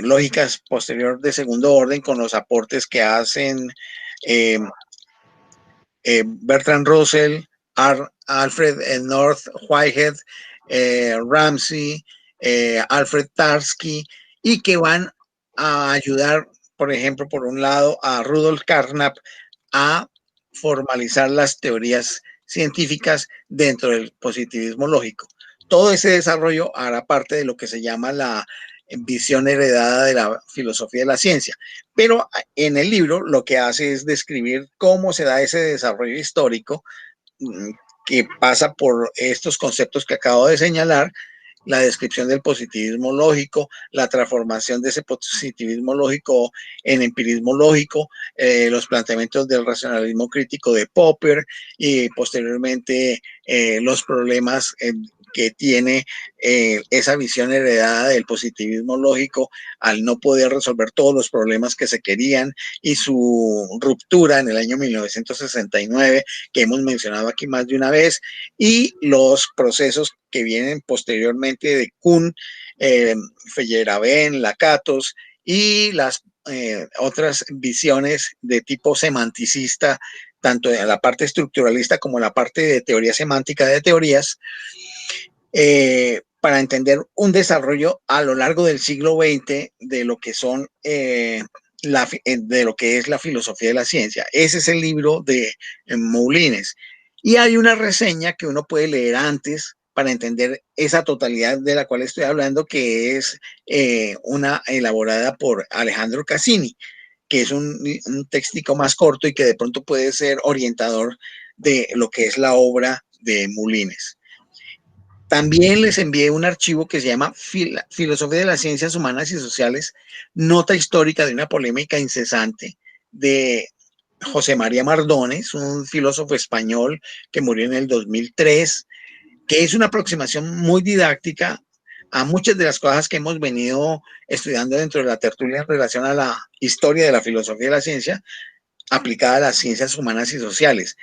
lógicas posterior de segundo orden, con los aportes que hacen Bertrand Russell, Alfred North Whitehead, Ramsey, Alfred Tarski, y que van a ayudar, por ejemplo, por un lado, a Rudolf Carnap a formalizar las teorías científicas dentro del positivismo lógico. Todo ese desarrollo hará parte de lo que se llama la visión heredada de la filosofía de la ciencia. Pero en el libro lo que hace es describir cómo se da ese desarrollo histórico que pasa por estos conceptos que acabo de señalar, la descripción del positivismo lógico, la transformación de ese positivismo lógico en empirismo lógico, los planteamientos del racionalismo crítico de Popper y posteriormente los problemas que tiene esa visión heredada del positivismo lógico al no poder resolver todos los problemas que se querían y su ruptura en el año 1969 que hemos mencionado aquí más de una vez, y los procesos que vienen posteriormente de Kuhn, Feyerabend, Lakatos y las otras visiones de tipo semanticista, tanto en la parte estructuralista como en la parte de teoría semántica de teorías, para entender un desarrollo a lo largo del siglo XX de lo que son de lo que es la filosofía de la ciencia. Ese es el libro de Moulines. Y hay una reseña que uno puede leer antes para entender esa totalidad de la cual estoy hablando, que es una elaborada por Alejandro Cassini, que es un textico más corto y que de pronto puede ser orientador de lo que es la obra de Moulines. También les envié un archivo que se llama Filosofía de las Ciencias Humanas y Sociales, nota histórica de una polémica incesante de José María Mardones, un filósofo español que murió en el 2003, que es una aproximación muy didáctica a muchas de las cosas que hemos venido estudiando dentro de la tertulia en relación a la historia de la filosofía de la ciencia aplicada a las ciencias humanas y sociales.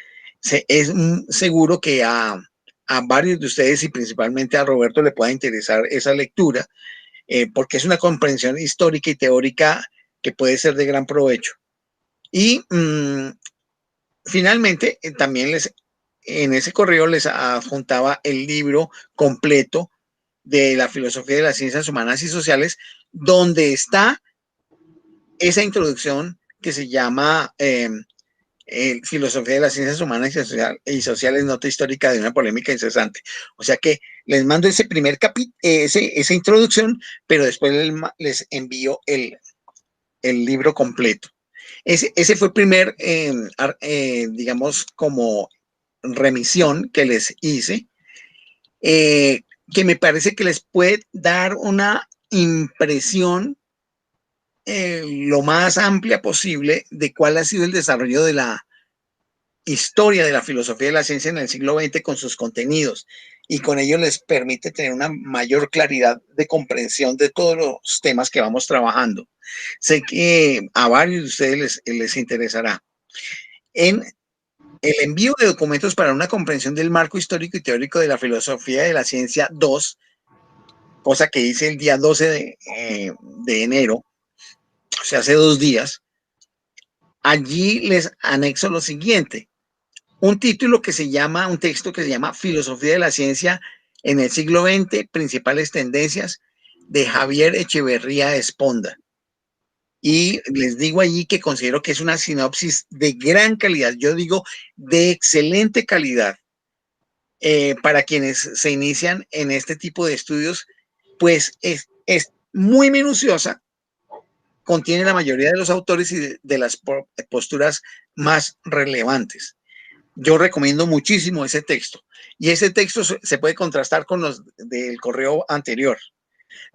Es seguro que a varios de ustedes y principalmente a Roberto le pueda interesar esa lectura, porque es una comprensión histórica y teórica que puede ser de gran provecho. Y finalmente, también en ese correo les adjuntaba el libro completo de la filosofía de las ciencias humanas y sociales, donde está esa introducción que se llama Filosofía de las Ciencias Humanas y Sociales, nota histórica de una polémica incesante. O sea que les mando ese primer capítulo, esa introducción, pero después les envío el libro completo. Ese fue el primer, digamos, como remisión que les hice, que me parece que les puede dar una impresión lo más amplia posible de cuál ha sido el desarrollo de la historia de la filosofía de la ciencia en el siglo XX con sus contenidos, y con ello les permite tener una mayor claridad de comprensión de todos los temas que vamos trabajando. Sé que a varios de ustedes les interesará. En el envío de documentos para una comprensión del marco histórico y teórico de la filosofía de la ciencia 2, cosa que hice el día 12 de enero, o sea, hace 2 días, allí les anexo lo siguiente. un título que se llama, un texto que se llama Filosofía de la Ciencia en el siglo XX, principales tendencias, de Javier Echeverría Esponda. Y les digo allí que considero que es una sinopsis de gran calidad, yo digo de excelente calidad, para quienes se inician en este tipo de estudios, pues es muy minuciosa, contiene la mayoría de los autores y de las posturas más relevantes. Yo recomiendo muchísimo ese texto, y ese texto se puede contrastar con los del correo anterior.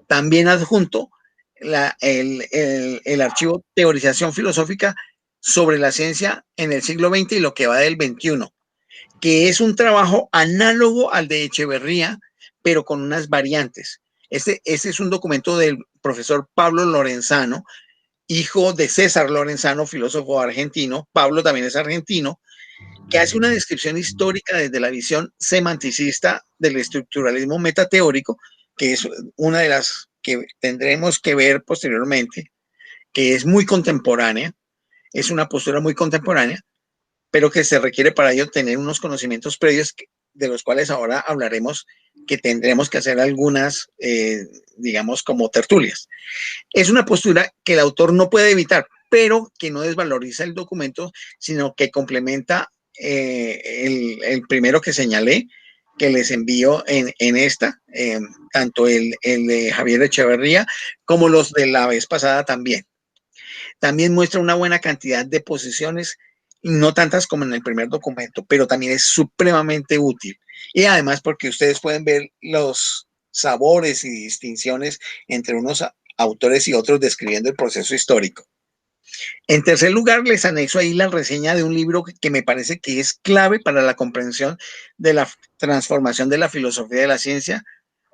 También adjunto el archivo Teorización Filosófica sobre la Ciencia en el siglo XX y lo que va del XXI, que es un trabajo análogo al de Echeverría, pero con unas variantes. Este es un documento del profesor Pablo Lorenzano, hijo de César Lorenzano, filósofo argentino. Pablo también es argentino, que hace una descripción histórica desde la visión semanticista del estructuralismo metateórico, que es una de las que tendremos que ver posteriormente, que es muy contemporánea, es una postura muy contemporánea, pero que se requiere para ello tener unos conocimientos previos de los cuales ahora hablaremos, que tendremos que hacer algunas, digamos, como tertulias. Es una postura que el autor no puede evitar, pero que no desvaloriza el documento, sino que complementa el primero que señalé, que les envío en esta, tanto el de Javier Echeverría como los de la vez pasada también. También muestra una buena cantidad de posiciones, no tantas como en el primer documento, pero también es supremamente útil. Y además porque ustedes pueden ver los sabores y distinciones entre unos autores y otros describiendo el proceso histórico. En tercer lugar, les anexo ahí la reseña de un libro que me parece que es clave para la comprensión de la transformación de la filosofía de la ciencia,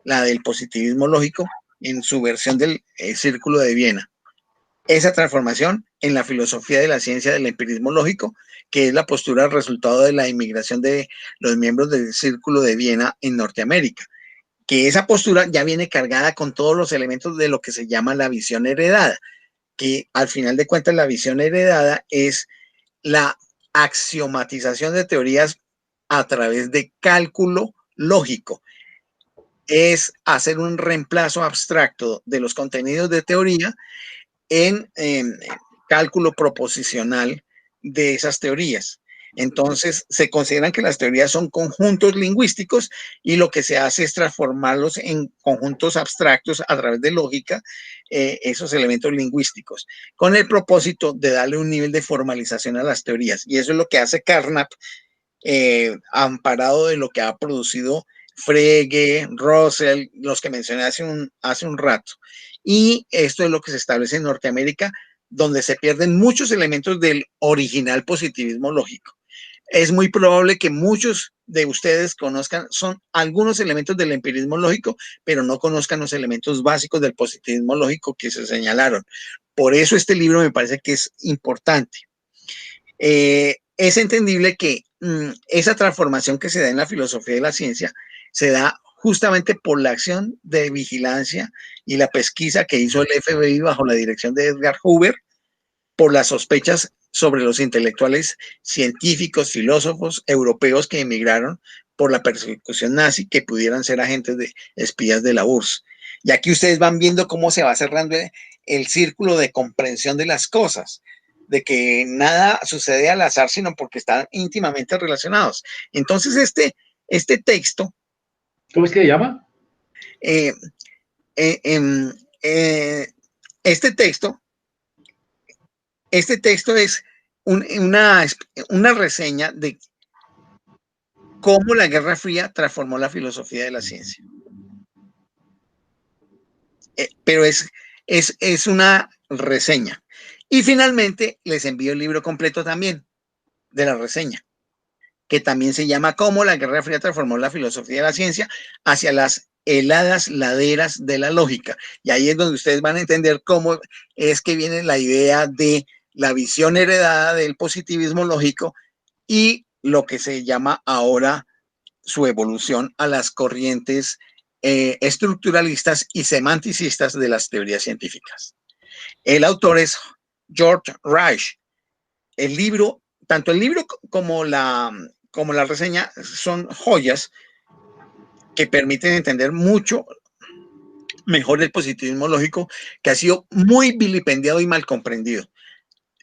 la del positivismo lógico, en su versión del Círculo de Viena. Esa transformación en la filosofía de la ciencia del empirismo lógico, que es la postura resultado de la inmigración de los miembros del Círculo de Viena en Norteamérica, que esa postura ya viene cargada con todos los elementos de lo que se llama la visión heredada, que al final de cuentas la visión heredada es la axiomatización de teorías a través de cálculo lógico. Es hacer un reemplazo abstracto de los contenidos de teoría en cálculo proposicional de esas teorías. Entonces, se consideran que las teorías son conjuntos lingüísticos y lo que se hace es transformarlos en conjuntos abstractos a través de lógica, esos elementos lingüísticos, con el propósito de darle un nivel de formalización a las teorías. Y eso es lo que hace Carnap, amparado de lo que ha producido Frege, Russell, los que mencioné hace un rato. Y esto es lo que se establece en Norteamérica, donde se pierden muchos elementos del original positivismo lógico. Es muy probable que muchos de ustedes conozcan algunos elementos del empirismo lógico, pero no conozcan los elementos básicos del positivismo lógico que se señalaron. Por eso este libro me parece que es importante. Es entendible que esa transformación que se da en la filosofía de la ciencia se da justamente por la acción de vigilancia y la pesquisa que hizo el FBI bajo la dirección de Edgar Hoover, por las sospechas sobre los intelectuales científicos, filósofos europeos que emigraron por la persecución nazi, que pudieran ser agentes de espías de la URSS. Y aquí ustedes van viendo cómo se va cerrando el círculo de comprensión de las cosas, de que nada sucede al azar, sino porque están íntimamente relacionados. Entonces, este texto... ¿Cómo es que se llama? Este texto es una reseña de cómo la Guerra Fría transformó la filosofía de la ciencia. Pero es una reseña. Y finalmente les envío el libro completo también de la reseña, que también se llama Cómo la Guerra Fría transformó la filosofía de la ciencia hacia las heladas laderas de la lógica. Y ahí es donde ustedes van a entender cómo es que viene la idea de la visión heredada del positivismo lógico y lo que se llama ahora su evolución a las corrientes estructuralistas y semanticistas de las teorías científicas. El autor es George Reich. El libro, tanto el libro como como la reseña son joyas que permiten entender mucho mejor el positivismo lógico, que ha sido muy vilipendiado y mal comprendido.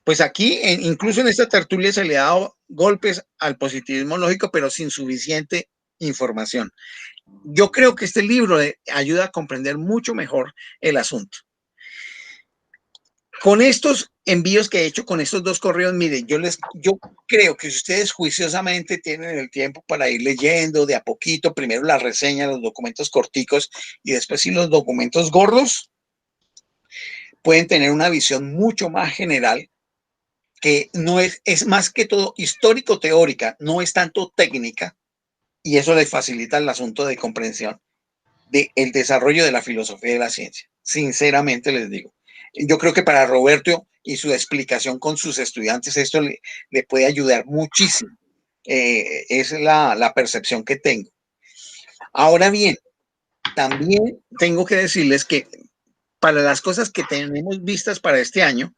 Pues aquí, incluso en esta tertulia, se le ha dado golpes al positivismo lógico, pero sin suficiente información. Yo creo que este libro ayuda a comprender mucho mejor el asunto. Con estos envíos que he hecho, con estos 2 correos, miren, yo creo que si ustedes juiciosamente tienen el tiempo para ir leyendo de a poquito, primero la reseña, los documentos corticos y después sí los documentos gordos, pueden tener una visión mucho más general, que no es más que todo histórico-teórica, no es tanto técnica, y eso les facilita el asunto de comprensión del desarrollo de la filosofía de la ciencia. Sinceramente les digo. Yo creo que para Roberto y su explicación con sus estudiantes, esto le puede ayudar muchísimo. Es la percepción que tengo. Ahora bien, también tengo que decirles que para las cosas que tenemos vistas para este año,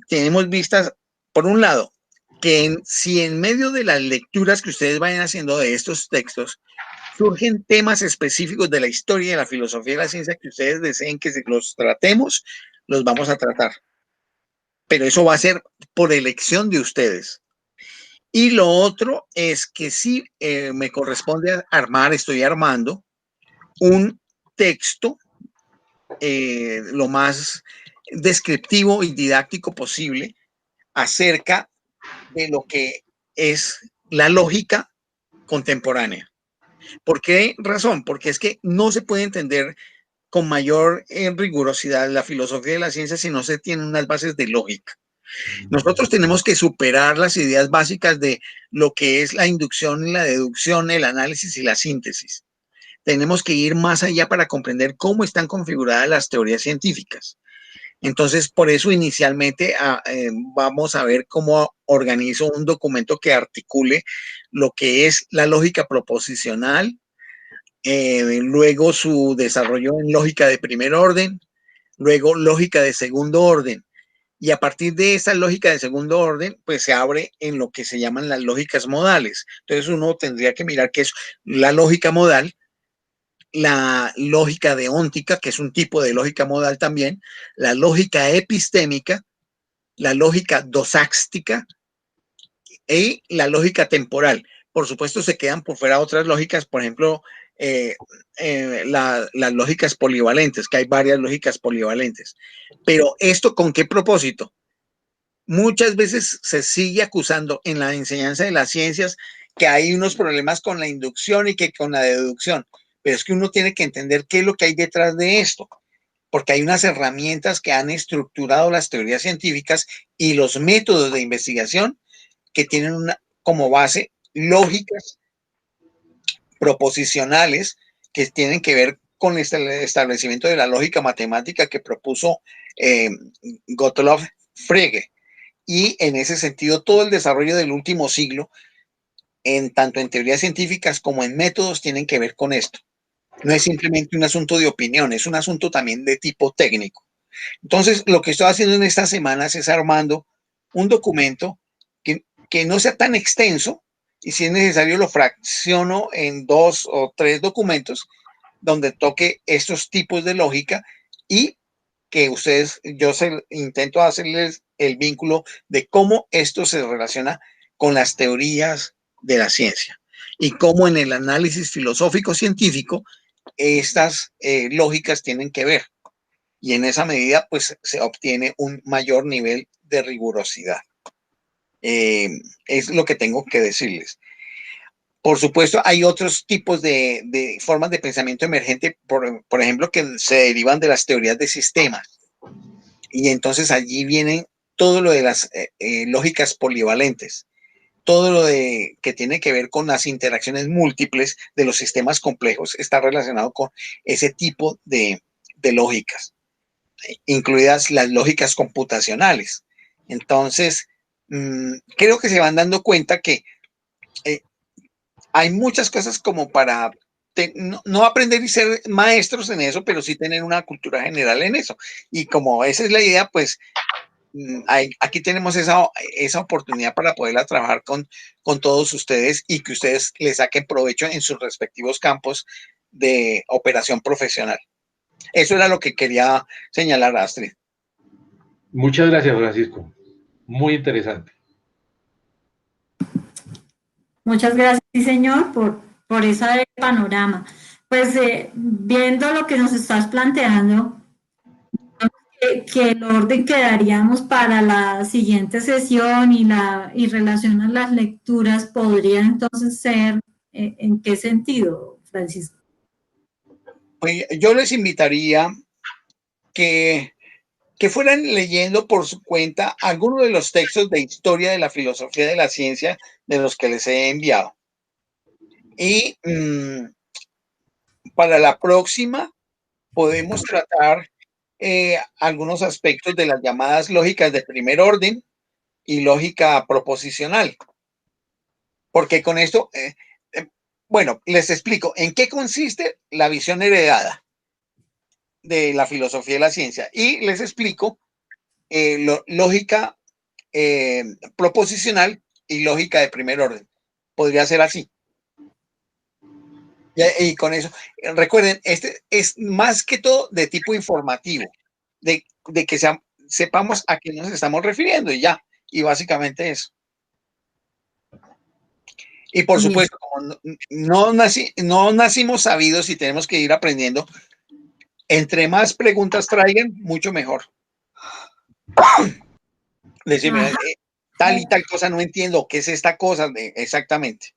tenemos vistas, por un lado, que si en medio de las lecturas que ustedes vayan haciendo de estos textos, surgen temas específicos de la historia y de la filosofía de la ciencia que ustedes deseen que los tratemos, los vamos a tratar. Pero eso va a ser por elección de ustedes. Y lo otro es que sí me corresponde estoy armando un texto lo más descriptivo y didáctico posible acerca de lo que es la lógica contemporánea. ¿Por qué razón? Porque es que no se puede entender con mayor rigurosidad la filosofía de la ciencia si no se tienen unas bases de lógica. Nosotros tenemos que superar las ideas básicas de lo que es la inducción y la deducción, el análisis y la síntesis. Tenemos que ir más allá para comprender cómo están configuradas las teorías científicas. Entonces, por eso inicialmente vamos a ver cómo organizo un documento que articule lo que es la lógica proposicional, luego su desarrollo en lógica de primer orden, luego lógica de segundo orden. Y a partir de esa lógica de segundo orden, pues se abre en lo que se llaman las lógicas modales. Entonces uno tendría que mirar qué es la lógica modal, la lógica deóntica, que es un tipo de lógica modal también, la lógica epistémica, la lógica dosáctica y la lógica temporal. Por supuesto, se quedan por fuera otras lógicas, por ejemplo, las lógicas polivalentes, que hay varias lógicas polivalentes. Pero esto, ¿con qué propósito? Muchas veces se sigue acusando en la enseñanza de las ciencias que hay unos problemas con la inducción y que con la deducción, pero es que uno tiene que entender qué es lo que hay detrás de esto, porque hay unas herramientas que han estructurado las teorías científicas y los métodos de investigación que tienen como base lógicas proposicionales que tienen que ver con el establecimiento de la lógica matemática que propuso Gottlob Frege. Y en ese sentido, todo el desarrollo del último siglo, tanto en teorías científicas como en métodos, tienen que ver con esto. No es simplemente un asunto de opinión, es un asunto también de tipo técnico. Entonces, lo que estoy haciendo en estas semanas es armando un documento que no sea tan extenso, y si es necesario lo fracciono en 2 o 3 documentos donde toque estos tipos de lógica y que yo intento hacerles el vínculo de cómo esto se relaciona con las teorías de la ciencia y cómo en el análisis filosófico científico estas lógicas tienen que ver. Y en esa medida, pues, se obtiene un mayor nivel de rigurosidad. Es lo que tengo que decirles. Por supuesto, hay otros tipos de formas de pensamiento emergente, por ejemplo, que se derivan de las teorías de sistemas. Y entonces allí vienen todo lo de las lógicas polivalentes, todo lo que tiene que ver con las interacciones múltiples de los sistemas complejos, está relacionado con ese tipo de lógicas, incluidas las lógicas computacionales. Entonces, creo que se van dando cuenta que hay muchas cosas como para no aprender y ser maestros en eso, pero sí tener una cultura general en eso. Y como esa es la idea, pues aquí tenemos esa oportunidad para poderla trabajar con todos ustedes y que ustedes le saquen provecho en sus respectivos campos de operación profesional. Eso era lo que quería señalar, Astrid. Muchas gracias, Francisco. Muy interesante. Muchas gracias, sí, señor, por ese panorama. Pues viendo lo que nos estás planteando, que el orden que daríamos para la siguiente sesión y relación a las lecturas podría entonces ser, ¿en qué sentido, Francisco? Pues yo les invitaría que fueran leyendo por su cuenta algunos de los textos de historia de la filosofía de la ciencia de los que les he enviado. Y para la próxima podemos tratar algunos aspectos de las llamadas lógicas de primer orden y lógica proposicional. Porque con esto, bueno, les explico en qué consiste la visión heredada de la filosofía de la ciencia y les explico lógica proposicional y lógica de primer orden. Podría ser así. Y con eso, recuerden, este es más que todo de tipo informativo, de que sepamos a qué nos estamos refiriendo y ya, y básicamente eso. Y por supuesto, como no nacimos sabidos y tenemos que ir aprendiendo, entre más preguntas traigan, mucho mejor. Decirme, tal y tal cosa no entiendo, ¿qué es esta cosa? Exactamente.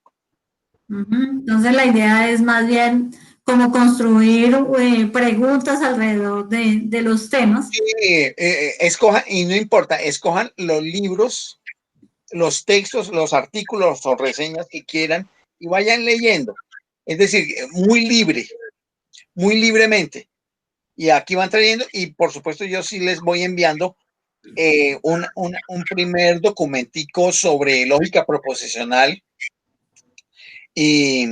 Entonces la idea es más bien como construir preguntas alrededor de los temas. Sí, escojan, y no importa, escojan los libros, los textos, los artículos o reseñas que quieran y vayan leyendo. Es decir, muy libremente. Y aquí van trayendo, y por supuesto yo sí les voy enviando un primer documentico sobre lógica proposicional y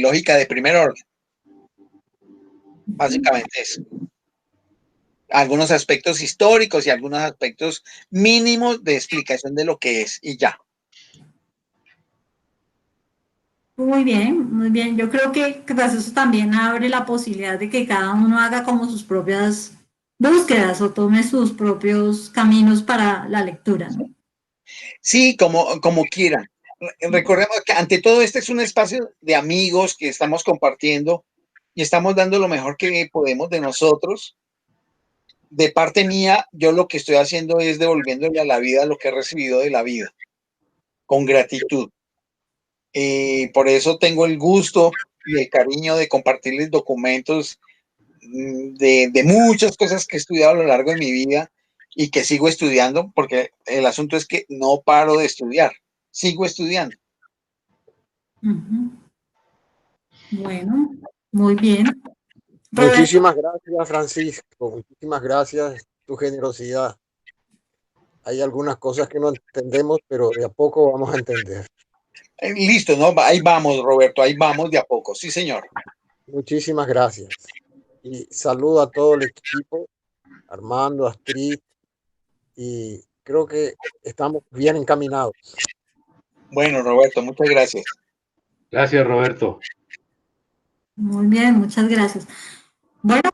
lógica de primer orden. Básicamente eso. Algunos aspectos históricos y algunos aspectos mínimos de explicación de lo que es y ya. Muy bien, muy bien. Yo creo que pues eso también abre la posibilidad de que cada uno haga como sus propias búsquedas o tome sus propios caminos para la lectura, ¿no? Sí, como quieran. Recordemos que ante todo este es un espacio de amigos que estamos compartiendo y estamos dando lo mejor que podemos de nosotros. De parte mía, yo lo que estoy haciendo es devolviéndole a la vida lo que he recibido de la vida, con gratitud. Por eso tengo el gusto y el cariño de compartirles documentos de muchas cosas que he estudiado a lo largo de mi vida y que sigo estudiando, porque el asunto es que no paro de estudiar, sigo estudiando. Bueno, muy bien. Muchísimas gracias, Francisco. Muchísimas gracias, tu generosidad. Hay algunas cosas que no entendemos, pero de a poco vamos a entender. Listo, ¿no? Ahí vamos, Roberto, ahí vamos de a poco. Sí, señor. Muchísimas gracias. Y saludo a todo el equipo, Armando, Astrid, y creo que estamos bien encaminados. Bueno, Roberto, muchas gracias. Gracias, Roberto. Muy bien, muchas gracias. Bueno,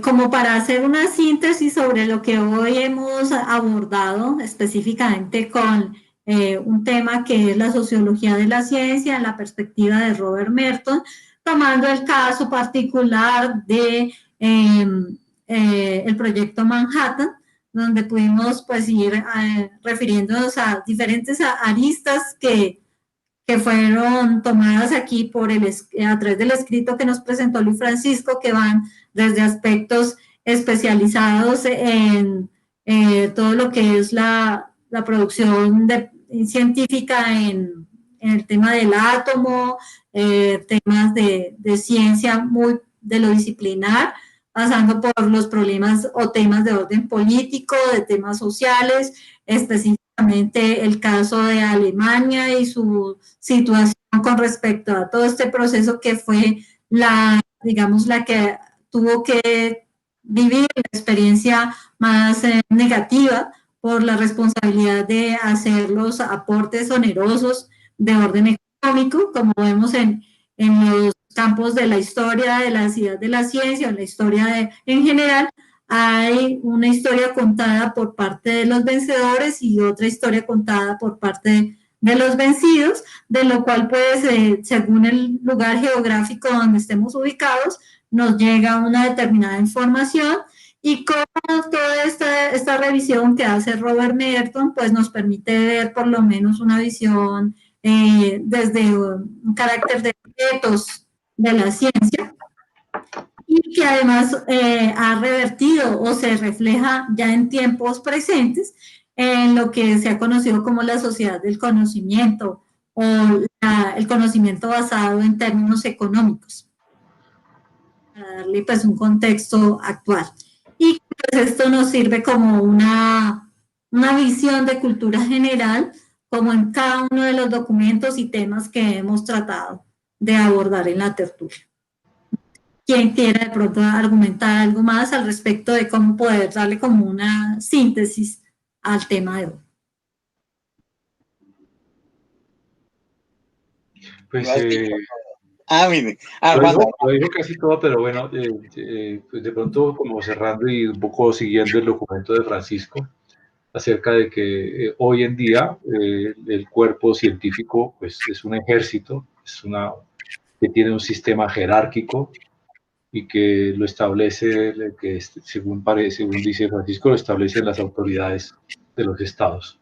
como para hacer una síntesis sobre lo que hoy hemos abordado específicamente con un tema que es la sociología de la ciencia en la perspectiva de Robert Merton, tomando el caso particular de el proyecto Manhattan, donde pudimos pues ir refiriéndonos a diferentes aristas que fueron tomadas aquí a través del escrito que nos presentó Luis Francisco, que van desde aspectos especializados en todo lo que es la producción científica en el tema del átomo, temas de ciencia muy de lo disciplinar, pasando por los problemas o temas de orden político, de temas sociales, específicamente el caso de Alemania y su situación con respecto a todo este proceso que fue digamos, la que tuvo que vivir la experiencia más negativa por la responsabilidad de hacer los aportes onerosos de orden económico, como vemos en los campos de la historia de la ciencia, o en la historia en general. Hay una historia contada por parte de los vencedores y otra historia contada por parte de los vencidos, de lo cual, pues, según el lugar geográfico donde estemos ubicados, nos llega una determinada información, y como toda esta revisión que hace Robert Merton, pues nos permite ver por lo menos una visión desde un carácter de retos de la ciencia, y que además ha revertido o se refleja ya en tiempos presentes en lo que se ha conocido como la sociedad del conocimiento, o el conocimiento basado en términos económicos, para darle pues un contexto actual. Y pues esto nos sirve como una visión de cultura general, como en cada uno de los documentos y temas que hemos tratado de abordar en la tertulia. Quien quiera de pronto argumentar algo más al respecto de cómo poder darle como una síntesis al tema de hoy. Pues, mire. Lo dijo casi todo, pero bueno, pues de pronto como cerrando y un poco siguiendo el documento de Francisco, acerca de que hoy en día el cuerpo científico pues, es un ejército, que tiene un sistema jerárquico y que lo establece, que según dice Francisco, lo establecen las autoridades de los estados.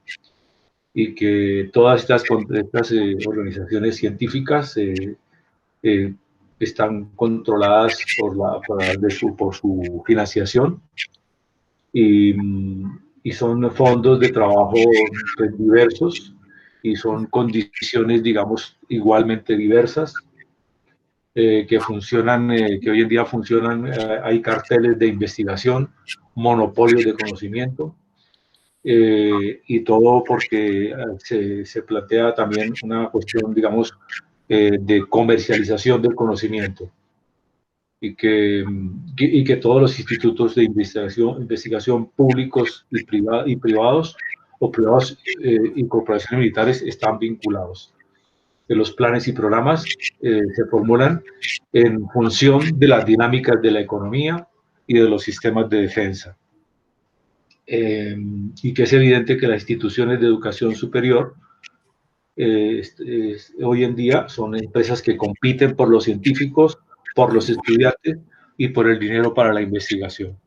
Y que todas estas organizaciones científicas están controladas por su financiación y son fondos de trabajo pues, diversos y son condiciones, digamos, igualmente diversas que funcionan, que hoy en día funcionan. Hay carteles de investigación, monopolios de conocimiento y todo porque se plantea también una cuestión, digamos, de comercialización del conocimiento y que todos los institutos de investigación públicos y privados o privados y corporaciones militares están vinculados. Que los planes y programas se formulan en función de las dinámicas de la economía y de los sistemas de defensa. Y que es evidente que las instituciones de educación superior hoy en día son empresas que compiten por los científicos, por los estudiantes y por el dinero para la investigación.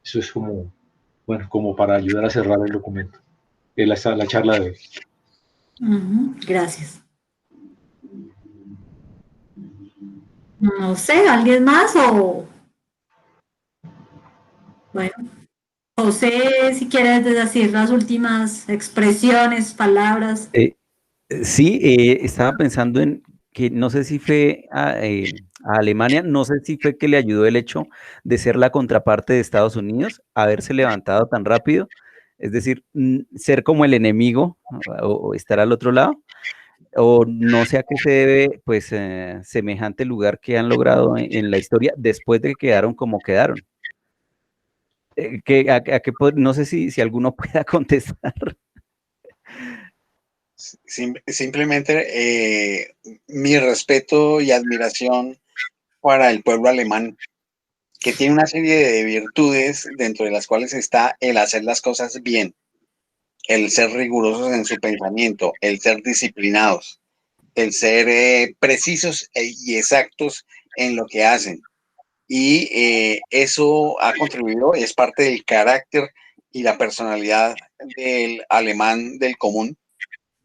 Eso es como, bueno, como para ayudar a cerrar el documento, la charla de hoy. Gracias. No sé, ¿alguien más o...? Bueno, José, si quieres decir las últimas expresiones, palabras. Sí, estaba pensando en que no sé si fue a Alemania, no sé si fue que le ayudó el hecho de ser la contraparte de Estados Unidos, haberse levantado tan rápido, es decir, ser como el enemigo o estar al otro lado, o no sé a qué se debe pues semejante lugar que han logrado en la historia después de que quedaron como quedaron. No sé si alguno pueda contestar. Simplemente mi respeto y admiración para el pueblo alemán, que tiene una serie de virtudes dentro de las cuales está el hacer las cosas bien, el ser rigurosos en su pensamiento, el ser disciplinados, el ser precisos y exactos en lo que hacen. Y eso ha contribuido, es parte del carácter y la personalidad del alemán del común.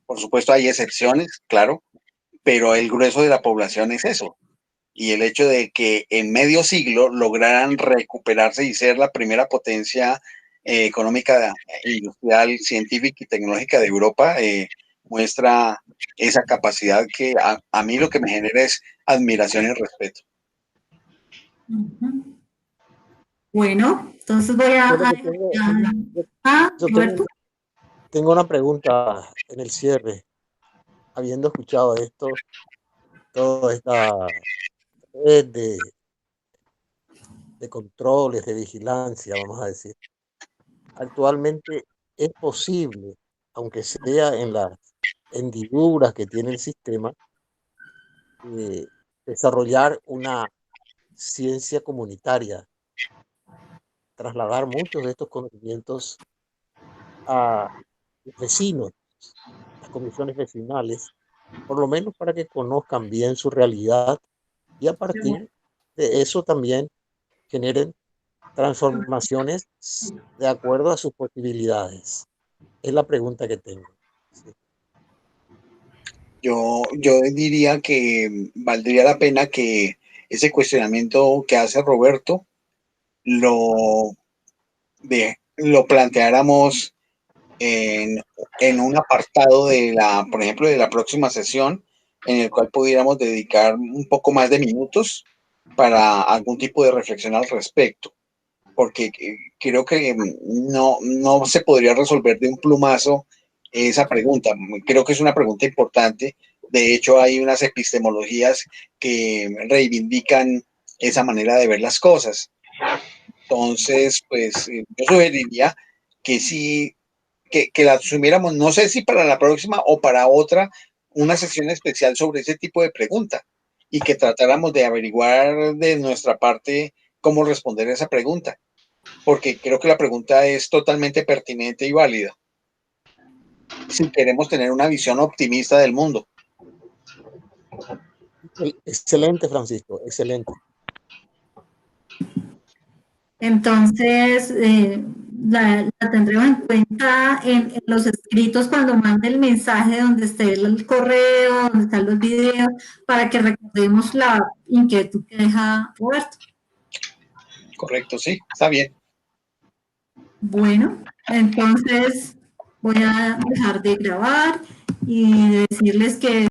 Por supuesto hay excepciones, claro, pero el grueso de la población es eso. Y el hecho de que en medio siglo lograran recuperarse y ser la primera potencia económica, industrial, científica y tecnológica de Europa muestra esa capacidad que a mí lo que me genera es admiración y respeto. Bueno, entonces voy Roberto. Tengo una pregunta en el cierre. Habiendo escuchado esto, toda esta red de controles, de vigilancia, vamos a decir, actualmente es posible, aunque sea en las hendiduras que tiene el sistema, desarrollar una ciencia comunitaria, trasladar muchos de estos conocimientos a los vecinos, las comisiones vecinales, por lo menos para que conozcan bien su realidad y a partir de eso también generen transformaciones de acuerdo a sus posibilidades. Es la pregunta que tengo. Sí. Yo diría que valdría la pena que ese cuestionamiento que hace Roberto lo planteáramos en un apartado de por ejemplo, de la próxima sesión, en el cual pudiéramos dedicar un poco más de minutos para algún tipo de reflexión al respecto, porque creo que no se podría resolver de un plumazo esa pregunta. Creo que es una pregunta importante. De hecho, hay unas epistemologías que reivindican esa manera de ver las cosas. Entonces, pues yo sugeriría que sí, que la asumiéramos, no sé si para la próxima o para otra, una sesión especial sobre ese tipo de pregunta y que tratáramos de averiguar de nuestra parte cómo responder esa pregunta, porque creo que la pregunta es totalmente pertinente y válida si queremos tener una visión optimista del mundo. Excelente, Francisco, excelente. Entonces, la tendremos en cuenta en los escritos cuando mande el mensaje donde esté el correo, donde están los videos, para que recordemos la inquietud que deja Roberto. Correcto, sí, está bien. Bueno, entonces voy a dejar de grabar y decirles que